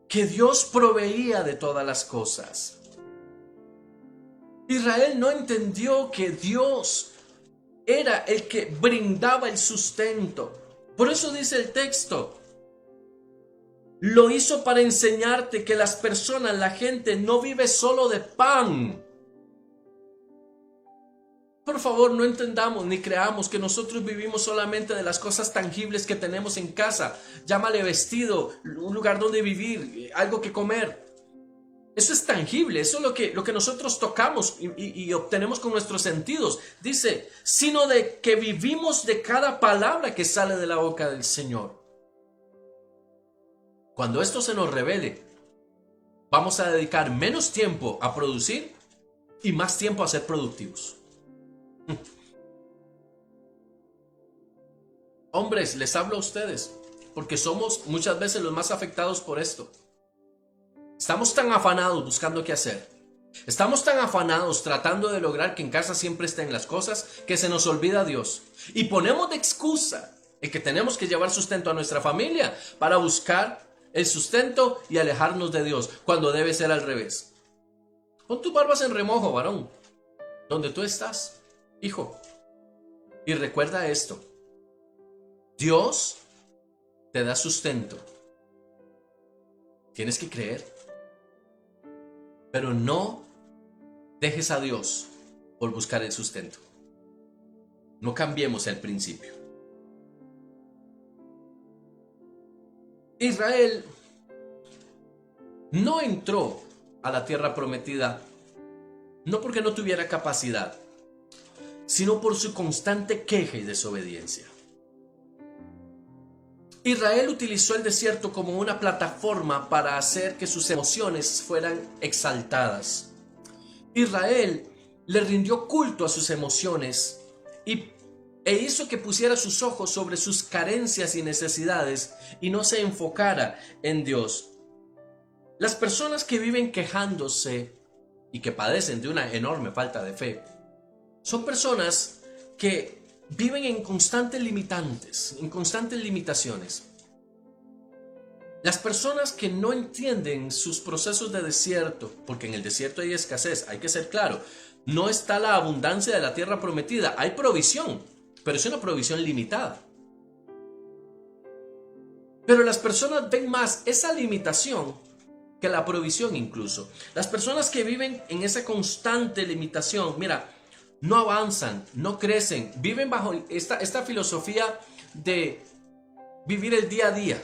que Dios proveía de todas las cosas. Israel no entendió que Dios era el que brindaba el sustento. Por eso dice el texto, lo hizo para enseñarte que las personas, la gente no vive solo de pan. Por favor, no entendamos ni creamos que nosotros vivimos solamente de las cosas tangibles que tenemos en casa. Llámale vestido, un lugar donde vivir, algo que comer. Eso es tangible, eso es lo que nosotros tocamos y obtenemos con nuestros sentidos. Dice, sino de que vivimos de cada palabra que sale de la boca del Señor. Cuando esto se nos revele, vamos a dedicar menos tiempo a producir y más tiempo a ser productivos. Hombres, les hablo a ustedes, porque somos muchas veces los más afectados por esto. Estamos tan afanados buscando qué hacer. Estamos tan afanados tratando de lograr que en casa siempre estén las cosas que se nos olvida Dios. Y ponemos de excusa el que tenemos que llevar sustento a nuestra familia para buscar el sustento y alejarnos de Dios, cuando debe ser al revés. Pon tus barbas en remojo, varón, donde tú estás, hijo. Y recuerda esto. Dios te da sustento. Tienes que creer. Pero no dejes a Dios por buscar el sustento. No cambiemos el principio. Israel no entró a la tierra prometida no porque no tuviera capacidad, sino por su constante queja y desobediencia. Israel utilizó el desierto como una plataforma para hacer que sus emociones fueran exaltadas. Israel le rindió culto a sus emociones e hizo que pusiera sus ojos sobre sus carencias y necesidades y no se enfocara en Dios. Las personas que viven quejándose y que padecen de una enorme falta de fe son personas que viven en constantes limitantes, en constantes limitaciones. Las personas que no entienden sus procesos de desierto, porque en el desierto hay escasez, hay que ser claro, no está la abundancia de la tierra prometida, hay provisión, pero es una provisión limitada. Pero las personas ven más esa limitación que la provisión incluso. Las personas que viven en esa constante limitación, mira, no avanzan, no crecen, viven bajo esta filosofía de vivir el día a día.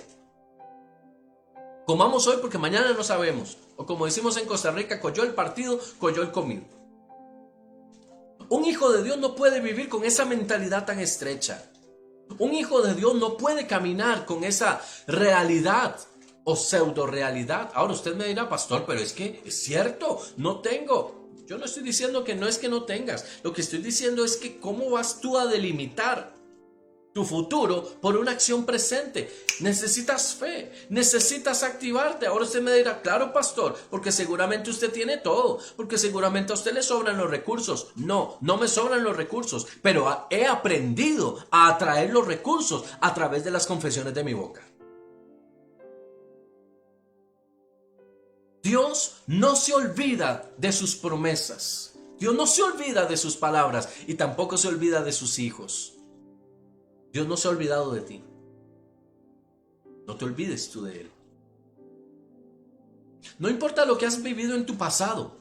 Comamos hoy porque mañana no sabemos. O como decimos en Costa Rica, coyó el partido, coyó el comido. Un hijo de Dios no puede vivir con esa mentalidad tan estrecha. Un hijo de Dios no puede caminar con esa realidad o pseudo realidad. Ahora usted me dirá, pastor, pero es que es cierto, no tengo. Yo no estoy diciendo que no es que no tengas. Lo que estoy diciendo es que cómo vas tú a delimitar tu futuro por una acción presente. Necesitas fe, necesitas activarte. Ahora usted me dirá, claro, pastor, porque seguramente usted tiene todo, porque seguramente a usted le sobran los recursos. No, no me sobran los recursos, pero he aprendido a atraer los recursos a través de las confesiones de mi boca. Dios no se olvida de sus promesas. Dios no se olvida de sus palabras y tampoco se olvida de sus hijos. Dios no se ha olvidado de ti. No te olvides tú de Él. No importa lo que has vivido en tu pasado.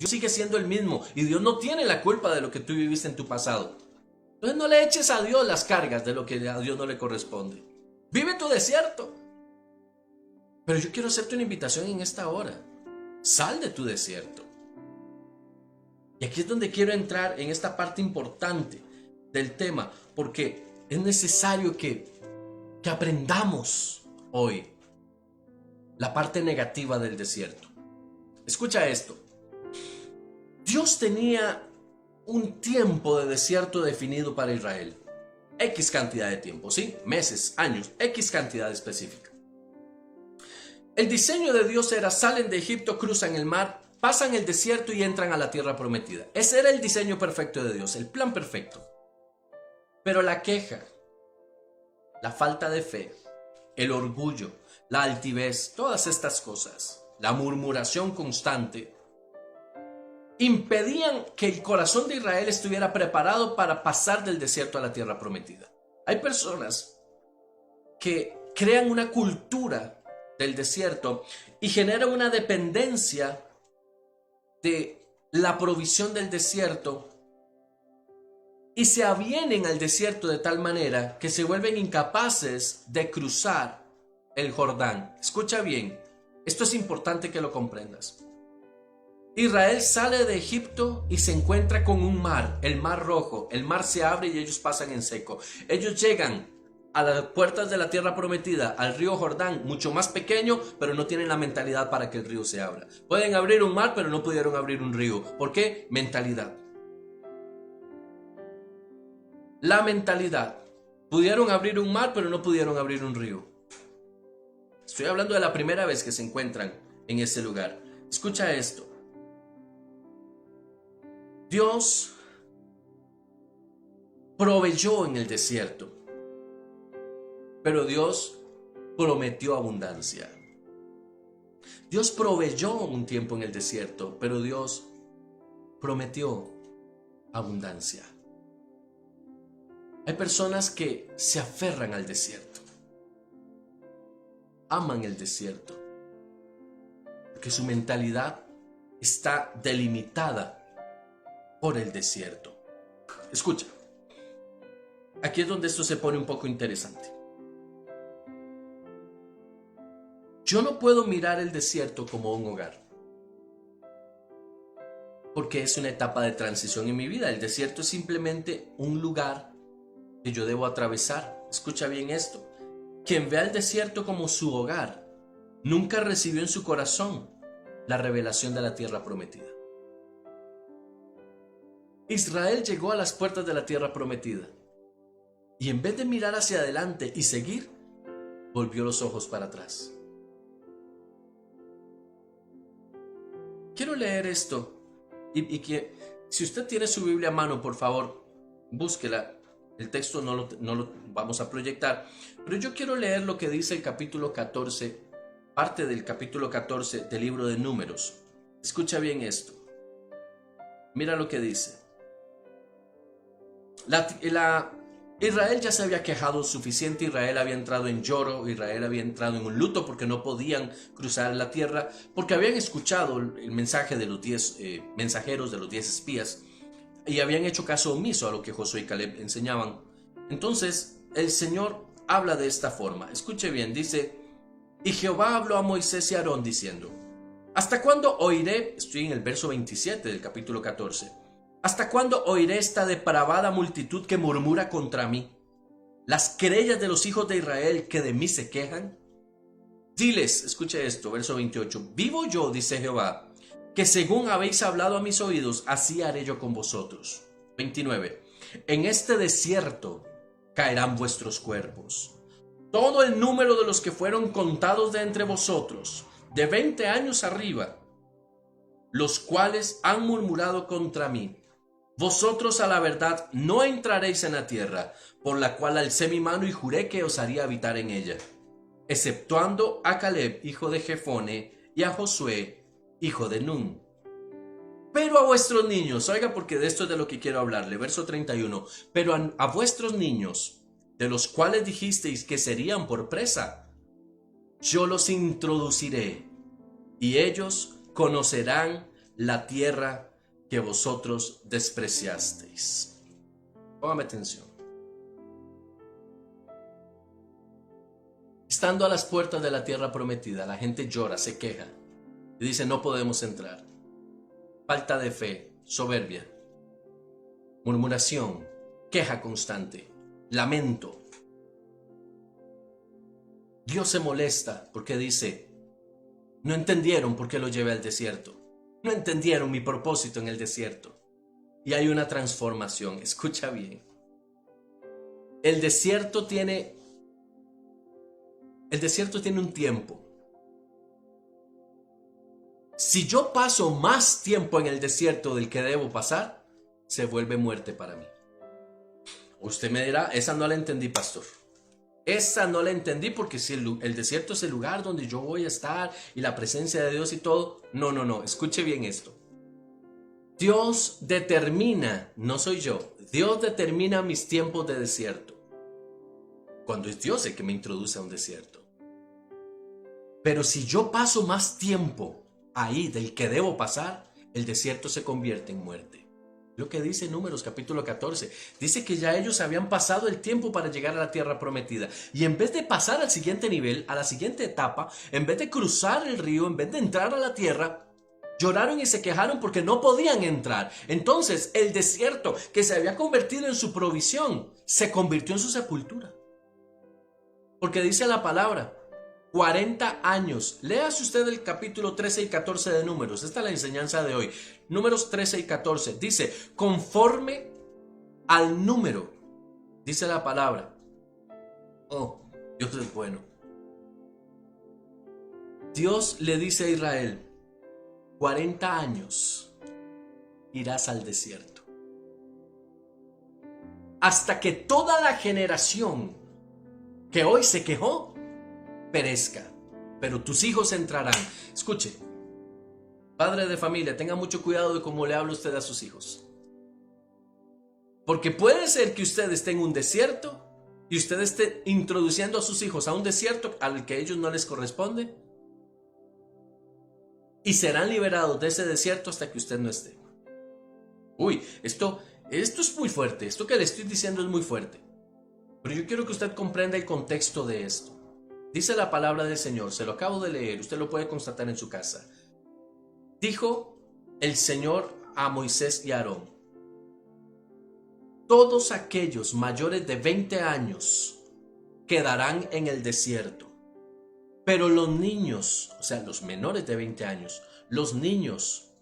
Dios sigue siendo el mismo y Dios no tiene la culpa de lo que tú viviste en tu pasado. Entonces no le eches a Dios las cargas de lo que a Dios no le corresponde. Vive tu desierto. Pero yo quiero hacerte una invitación en esta hora. Sal de tu desierto. Y aquí es donde quiero entrar en esta parte importante del tema, porque es necesario que aprendamos hoy la parte negativa del desierto. Escucha esto. Dios tenía un tiempo de desierto definido para Israel. X cantidad de tiempo, ¿sí? Meses, años, X cantidad específica. El diseño de Dios era: salen de Egipto, cruzan el mar, pasan el desierto y entran a la tierra prometida. Ese era el diseño perfecto de Dios, el plan perfecto. Pero la queja, la falta de fe, el orgullo, la altivez, todas estas cosas, la murmuración constante, impedían que el corazón de Israel estuviera preparado para pasar del desierto a la tierra prometida. Hay personas que crean una cultura del desierto y generan una dependencia de la provisión del desierto y se avienen al desierto de tal manera que se vuelven incapaces de cruzar el Jordán. Escucha bien, esto es importante que lo comprendas. Israel sale de Egipto y se encuentra con un mar, el Mar Rojo. El mar se abre y ellos pasan en seco. Ellos llegan a las puertas de la tierra prometida, al río Jordán, mucho más pequeño, pero no tienen la mentalidad para que el río se abra. Pueden abrir un mar, pero no pudieron abrir un río. ¿Por qué? Mentalidad. La mentalidad. Pudieron abrir un mar, pero no pudieron abrir un río. Estoy hablando de la primera vez que se encuentran en ese lugar. Escucha esto. Dios proveyó en el desierto, pero Dios prometió abundancia. Dios proveyó un tiempo en el desierto, pero Dios prometió abundancia. Hay personas que se aferran al desierto, aman el desierto, porque su mentalidad está delimitada por el desierto. Escucha, aquí es donde esto se pone un poco interesante. Yo no puedo mirar el desierto como un hogar. porque es una etapa de transición en mi vida. El desierto es simplemente un lugar que yo debo atravesar. Escucha bien esto. Quien ve al desierto como su hogar, nunca recibió en su corazón la revelación de la tierra prometida. Israel llegó a las puertas de la tierra prometida y en vez de mirar hacia adelante y seguir, volvió los ojos para atrás. Quiero leer esto y que si usted tiene su Biblia a mano, por favor, búsquela. El texto no lo vamos a proyectar, pero yo quiero leer lo que dice el capítulo 14, parte del capítulo 14 del libro de Números. Escucha bien esto. Mira lo que dice. Israel ya se había quejado suficiente. Israel había entrado en lloro. Israel había entrado en un luto porque no podían cruzar la tierra, porque habían escuchado el mensaje de los 10 mensajeros, de los 10 espías, y habían hecho caso omiso a lo que Josué y Caleb enseñaban. Entonces el Señor habla de esta forma. Escuche bien, dice: y Jehová habló a Moisés y a Aarón diciendo: ¿hasta cuándo oiré? Estoy en el verso 27 del capítulo 14. ¿Hasta cuándo oiré esta depravada multitud que murmura contra mí? Las querellas de los hijos de Israel que de mí se quejan. Diles, escuche esto, verso 28. Vivo yo, dice Jehová, que según habéis hablado a mis oídos, así haré yo con vosotros. 29. En este desierto caerán vuestros cuerpos. Todo el número de los que fueron contados de entre vosotros, de 20 años arriba, los cuales han murmurado contra mí. Vosotros a la verdad no entraréis en la tierra, por la cual alcé mi mano y juré que os haría habitar en ella, exceptuando a Caleb, hijo de Jefone, y a Josué, hijo de Nun. Pero a vuestros niños, oiga, porque de esto es de lo que quiero hablarle, verso 31, pero a vuestros niños, de los cuales dijisteis que serían por presa, yo los introduciré, y ellos conocerán la tierra que vosotros despreciasteis. Póngame atención. Estando a las puertas de la tierra prometida, la gente llora, se queja y dice: no podemos entrar. Falta de fe, soberbia, murmuración, queja constante, lamento. Dios se molesta porque dice: no entendieron por qué lo llevé al desierto. No entendieron mi propósito en el desierto. Y hay una transformación. Escucha bien. El desierto tiene un tiempo. Si yo paso más tiempo en el desierto del que debo pasar, se vuelve muerte para mí. Usted me dirá: esa no la entendí, pastor. Esa no la entendí, porque si el desierto es el lugar donde yo voy a estar y la presencia de Dios y todo. No, escuche bien esto. Dios determina, no soy yo, Dios determina mis tiempos de desierto. Cuando es Dios el que me introduce a un desierto. Pero si yo paso más tiempo ahí del que debo pasar, el desierto se convierte en muerte. Lo que dice Números capítulo 14, dice que ya ellos habían pasado el tiempo para llegar a la tierra prometida, y en vez de pasar al siguiente nivel, a la siguiente etapa, en vez de cruzar el río, en vez de entrar a la tierra, lloraron y se quejaron porque no podían entrar. Entonces el desierto, que se había convertido en su provisión, se convirtió en su sepultura. Porque dice la palabra: 40 años. Léase usted el capítulo 13 y 14 de Números. Esta es la enseñanza de hoy. Números 13 y 14. Dice: conforme al número, dice la palabra. Oh, Dios es bueno. Dios le dice a Israel: 40 años irás al desierto, hasta que toda la generación que hoy se quejó perezca, pero tus hijos entrarán. Escuche, padre de familia, tenga mucho cuidado de cómo le habla usted a sus hijos, porque puede ser que usted esté en un desierto y usted esté introduciendo a sus hijos a un desierto al que a ellos no les corresponde, y serán liberados de ese desierto hasta que usted no esté. Uy, esto es muy fuerte. Esto que le estoy diciendo es muy fuerte, pero yo quiero que usted comprenda el contexto de esto. Dice la palabra del Señor, se lo acabo de leer, usted lo puede constatar en su casa. Dijo el Señor a Moisés y a Aarón: todos aquellos mayores de 20 años quedarán en el desierto, pero los niños, o sea, los menores de 20 años, los niños,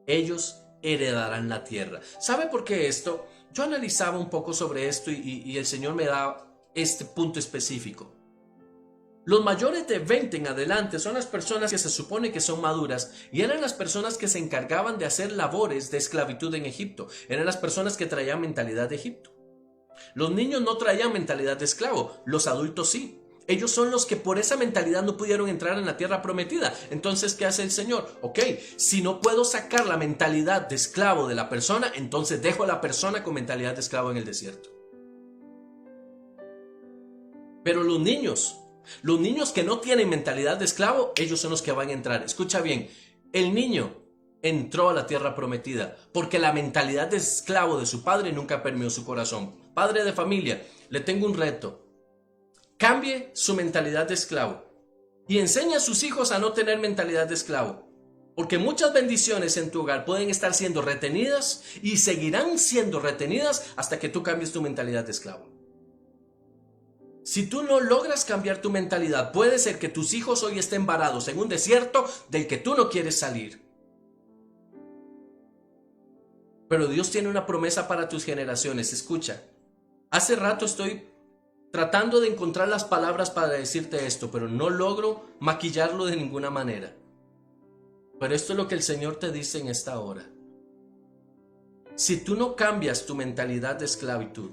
ellos heredarán la tierra. ¿Sabe por qué esto? Yo analizaba un poco sobre esto y el Señor me da este punto específico. Los mayores de 20 en adelante son las personas que se supone que son maduras y eran las personas que se encargaban de hacer labores de esclavitud en Egipto. Eran las personas que traían mentalidad de Egipto. Los niños no traían mentalidad de esclavo, los adultos sí. Ellos son los que por esa mentalidad no pudieron entrar en la tierra prometida. Entonces, ¿qué hace el Señor? Ok, si no puedo sacar la mentalidad de esclavo de la persona, entonces dejo a la persona con mentalidad de esclavo en el desierto. Pero los niños que no tienen mentalidad de esclavo, ellos son los que van a entrar. Escucha bien, el niño entró a la tierra prometida porque la mentalidad de esclavo de su padre nunca permeó su corazón. Padre de familia, le tengo un reto. Cambie su mentalidad de esclavo y enseña a sus hijos a no tener mentalidad de esclavo, porque muchas bendiciones en tu hogar pueden estar siendo retenidas y seguirán siendo retenidas hasta que tú cambies tu mentalidad de esclavo. Si tú no logras cambiar tu mentalidad, puede ser que tus hijos hoy estén varados en un desierto del que tú no quieres salir. Pero Dios tiene una promesa para tus generaciones. Escucha, hace rato estoy tratando de encontrar las palabras para decirte esto, pero no logro maquillarlo de ninguna manera. Pero esto es lo que el Señor te dice en esta hora. Si tú no cambias tu mentalidad de esclavitud,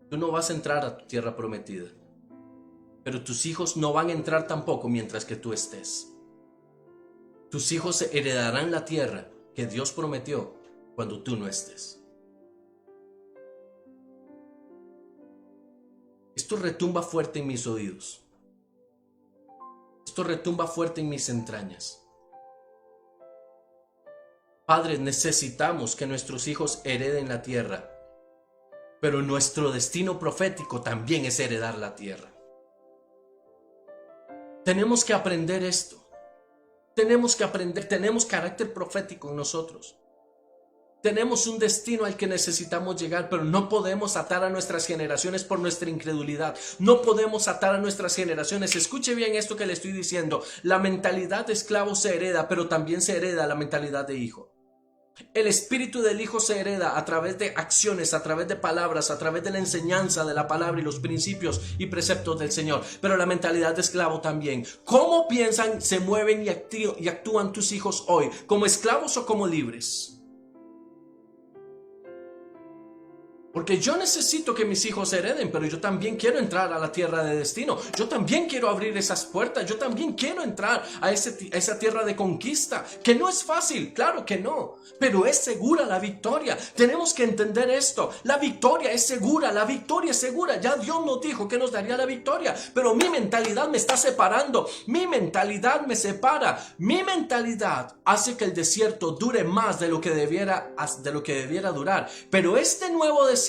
tú no vas a entrar a tu tierra prometida. Pero tus hijos no van a entrar tampoco mientras que tú estés. Tus hijos heredarán la tierra que Dios prometió cuando tú no estés. Esto retumba fuerte en mis oídos. Esto retumba fuerte en mis entrañas. Padres, necesitamos que nuestros hijos hereden la tierra, pero nuestro destino profético también es heredar la tierra. Tenemos que aprender esto. Tenemos que aprender, tenemos carácter profético en nosotros. Tenemos un destino al que necesitamos llegar, pero no podemos atar a nuestras generaciones por nuestra incredulidad. No podemos atar a nuestras generaciones. Escuche bien esto que le estoy diciendo. La mentalidad de esclavo se hereda, pero también se hereda la mentalidad de hijo. El espíritu del hijo se hereda a través de acciones, a través de palabras, a través de la enseñanza de la palabra y los principios y preceptos del Señor. Pero la mentalidad de esclavo también. ¿Cómo piensan, se mueven y actúan tus hijos hoy? ¿Como esclavos o como libres? Porque yo necesito que mis hijos hereden, pero yo también quiero entrar a la tierra de destino. Yo también quiero abrir esas puertas. Yo también quiero entrar a esa tierra de conquista. Que no es fácil, claro que no. Pero es segura la victoria. Tenemos que entender esto. La victoria es segura, la victoria es segura. Ya Dios nos dijo que nos daría la victoria. Pero mi mentalidad me está separando. Mi mentalidad me separa. Mi mentalidad hace que el desierto dure más de lo que debiera durar. Pero este nuevo desierto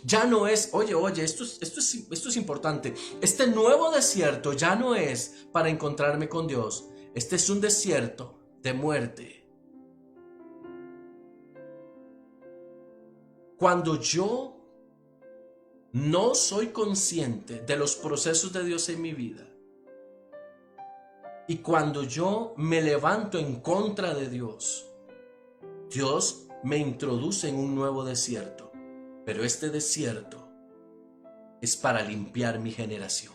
ya no es, oye, esto es importante. Este nuevo desierto ya no es para encontrarme con Dios. Este es un desierto de muerte. Cuando yo no soy consciente de los procesos de Dios en mi vida, y cuando yo me levanto en contra de Dios, Dios me introduce en un nuevo desierto. Pero este desierto es para limpiar mi generación.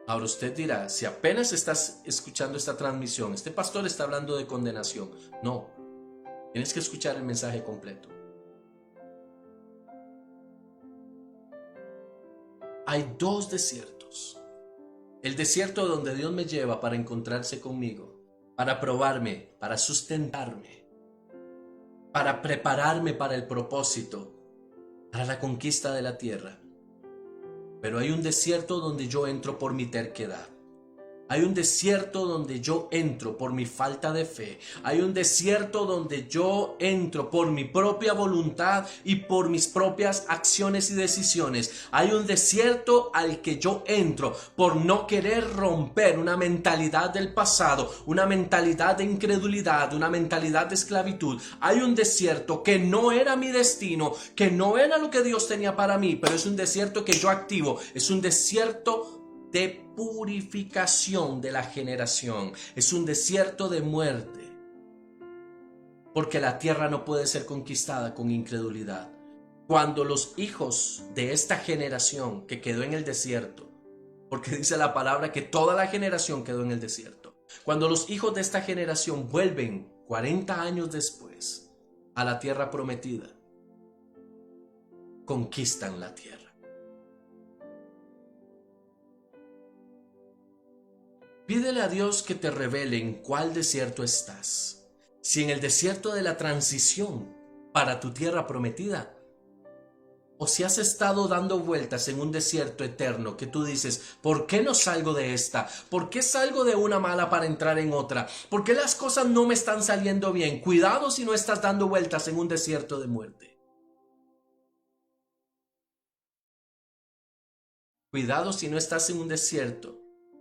Ahora usted dirá, si apenas estás escuchando esta transmisión, este pastor está hablando de condenación. No, tienes que escuchar el mensaje completo. Hay dos desiertos. El desierto donde Dios me lleva para encontrarse conmigo, para probarme, para sustentarme, para prepararme para el propósito, para la conquista de la tierra. Pero hay un desierto donde yo entro por mi terquedad. Hay un desierto donde yo entro por mi falta de fe. Hay un desierto donde yo entro por mi propia voluntad y por mis propias acciones y decisiones. Hay un desierto al que yo entro por no querer romper una mentalidad del pasado, una mentalidad de incredulidad, una mentalidad de esclavitud. Hay un desierto que no era mi destino, que no era lo que Dios tenía para mí, pero es un desierto que yo activo. Es un desierto de purificación de la generación. Es un desierto de muerte. Porque la tierra no puede ser conquistada con incredulidad. Cuando los hijos de esta generación que quedó en el desierto, porque dice la palabra que toda la generación quedó en el desierto, cuando los hijos de esta generación vuelven 40 años después a la tierra prometida, conquistan la tierra. Pídele a Dios que te revele en cuál desierto estás. Si en el desierto de la transición para tu tierra prometida, o si has estado dando vueltas en un desierto eterno que tú dices, ¿por qué no salgo de esta? ¿Por qué salgo de una mala para entrar en otra? ¿Por qué las cosas no me están saliendo bien? Cuidado si no estás dando vueltas en un desierto de muerte. Cuidado si no estás en un desierto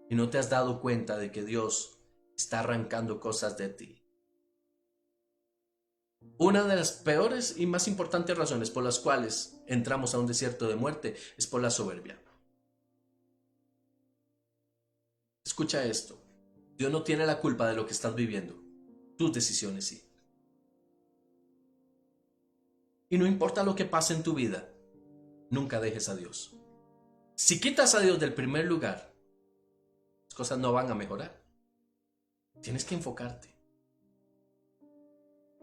y no te has dado cuenta de que Dios está arrancando cosas de ti. Una de las peores y más importantes razones por las cuales entramos a un desierto de muerte es por la soberbia. Escucha esto. Dios no tiene la culpa de lo que estás viviendo. Tus decisiones sí. Y no importa lo que pase en tu vida, nunca dejes a Dios. Si quitas a Dios del primer lugar, las cosas no van a mejorar. Tienes que enfocarte.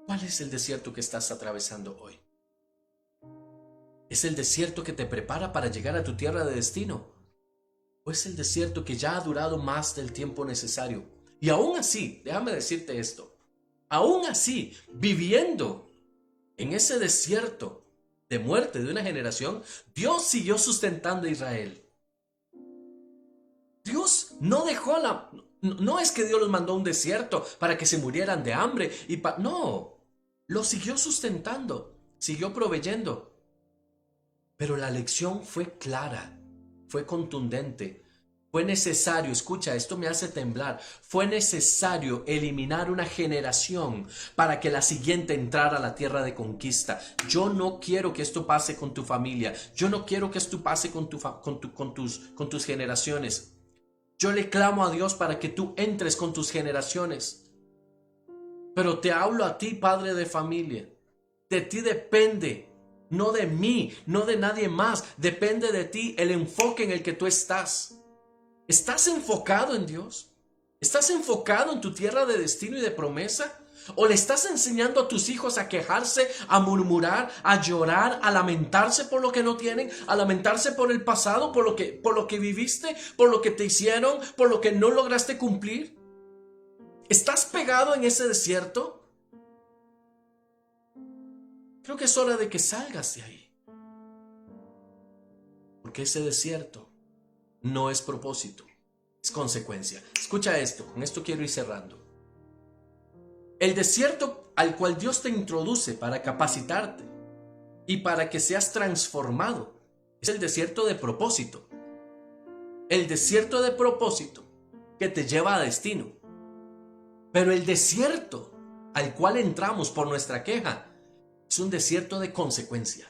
¿Cuál es el desierto que estás atravesando hoy? ¿Es el desierto que te prepara para llegar a tu tierra de destino? ¿O es el desierto que ya ha durado más del tiempo necesario? Y aún así, déjame decirte esto, aún así, viviendo en ese desierto de muerte de una generación, Dios siguió sustentando a Israel. Dios no dejó no es que Dios los mandó a un desierto para que se murieran de hambre no, los siguió sustentando, siguió proveyendo. Pero la lección fue clara, fue contundente, fue necesario, escucha, esto me hace temblar, fue necesario eliminar una generación para que la siguiente entrara a la tierra de conquista. Yo no quiero que esto pase con tu familia, yo no quiero que esto pase con tus generaciones. Yo le clamo a Dios para que tú entres con tus generaciones. Pero te hablo a ti, padre de familia. De ti depende, no de mí, no de nadie más. Depende de ti el enfoque en el que tú estás. ¿Estás enfocado en Dios? ¿Estás enfocado en tu tierra de destino y de promesa? ¿O le estás enseñando a tus hijos a quejarse, a murmurar, a llorar, a lamentarse por lo que no tienen, a lamentarse por el pasado, por lo que viviste, por lo que te hicieron, por lo que no lograste cumplir? ¿Estás pegado en ese desierto? Creo que es hora de que salgas de ahí. Porque ese desierto no es propósito, es consecuencia. Escucha esto, con esto quiero ir cerrando. El desierto al cual Dios te introduce para capacitarte y para que seas transformado es el desierto de propósito. El desierto de propósito que te lleva a destino. Pero el desierto al cual entramos por nuestra queja es un desierto de consecuencia.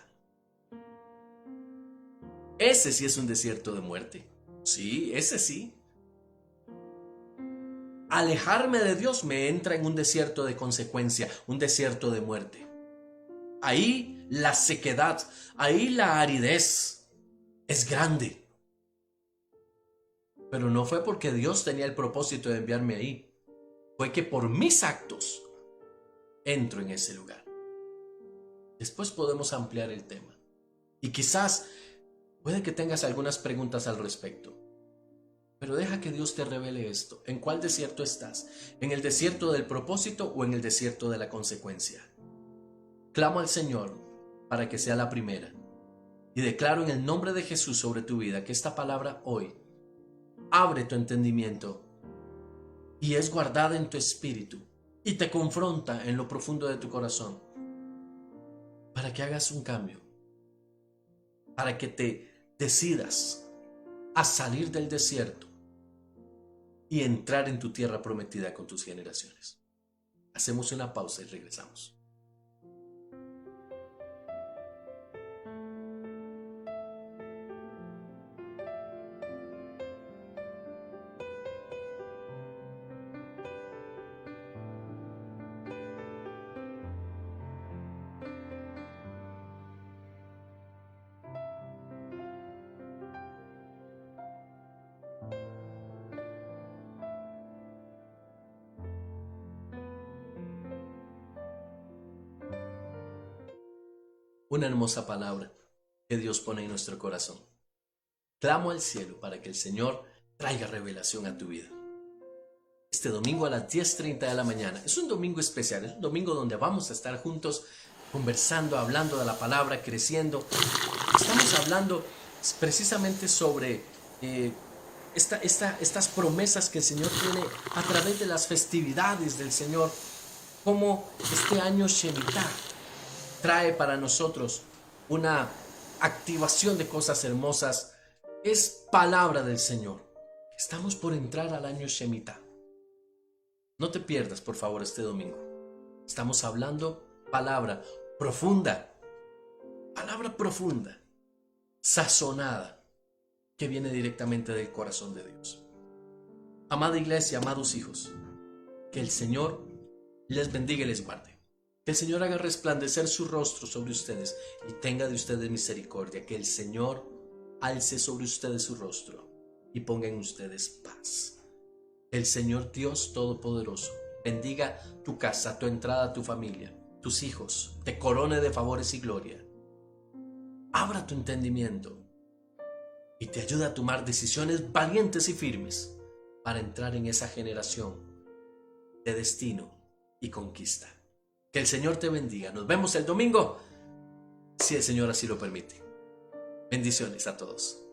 Ese sí es un desierto de muerte. Sí, ese sí. Alejarme de Dios me entra en un desierto de consecuencia, un desierto de muerte. Ahí la sequedad, ahí la aridez es grande. Pero no fue porque Dios tenía el propósito de enviarme ahí. Fue que por mis actos entro en ese lugar. Después podemos ampliar el tema. Y quizás puede que tengas algunas preguntas al respecto. Pero deja que Dios te revele esto. ¿En cuál desierto estás? ¿En el desierto del propósito o en el desierto de la consecuencia? Clamo al Señor para que sea la primera. Y declaro en el nombre de Jesús sobre tu vida que esta palabra hoy abre tu entendimiento y es guardada en tu espíritu y te confronta en lo profundo de tu corazón para que hagas un cambio, para que te decidas a salir del desierto y entrar en tu tierra prometida con tus generaciones. Hacemos una pausa y regresamos. Una hermosa palabra que Dios pone en nuestro corazón. Clamo al cielo para que el Señor traiga revelación a tu vida. Este domingo a las 10:30 de la mañana. Es un domingo especial, es un domingo donde vamos a estar juntos conversando, hablando de la palabra, creciendo. Estamos hablando precisamente sobre estas promesas que el Señor tiene a través de las festividades del Señor, como este año Shemitah trae para nosotros una activación de cosas hermosas. Es palabra del Señor. Estamos por entrar al año Shemitah. No te pierdas, por favor, este domingo. Estamos hablando palabra profunda, sazonada, que viene directamente del corazón de Dios. Amada iglesia, amados hijos, que el Señor les bendiga y les guarde. Que el Señor haga resplandecer su rostro sobre ustedes y tenga de ustedes misericordia. Que el Señor alce sobre ustedes su rostro y ponga en ustedes paz. El Señor Dios Todopoderoso bendiga tu casa, tu entrada, tu familia, tus hijos, te corone de favores y gloria. Abra tu entendimiento y te ayude a tomar decisiones valientes y firmes para entrar en esa generación de destino y conquista. Que el Señor te bendiga. Nos vemos el domingo, si el Señor así lo permite. Bendiciones a todos.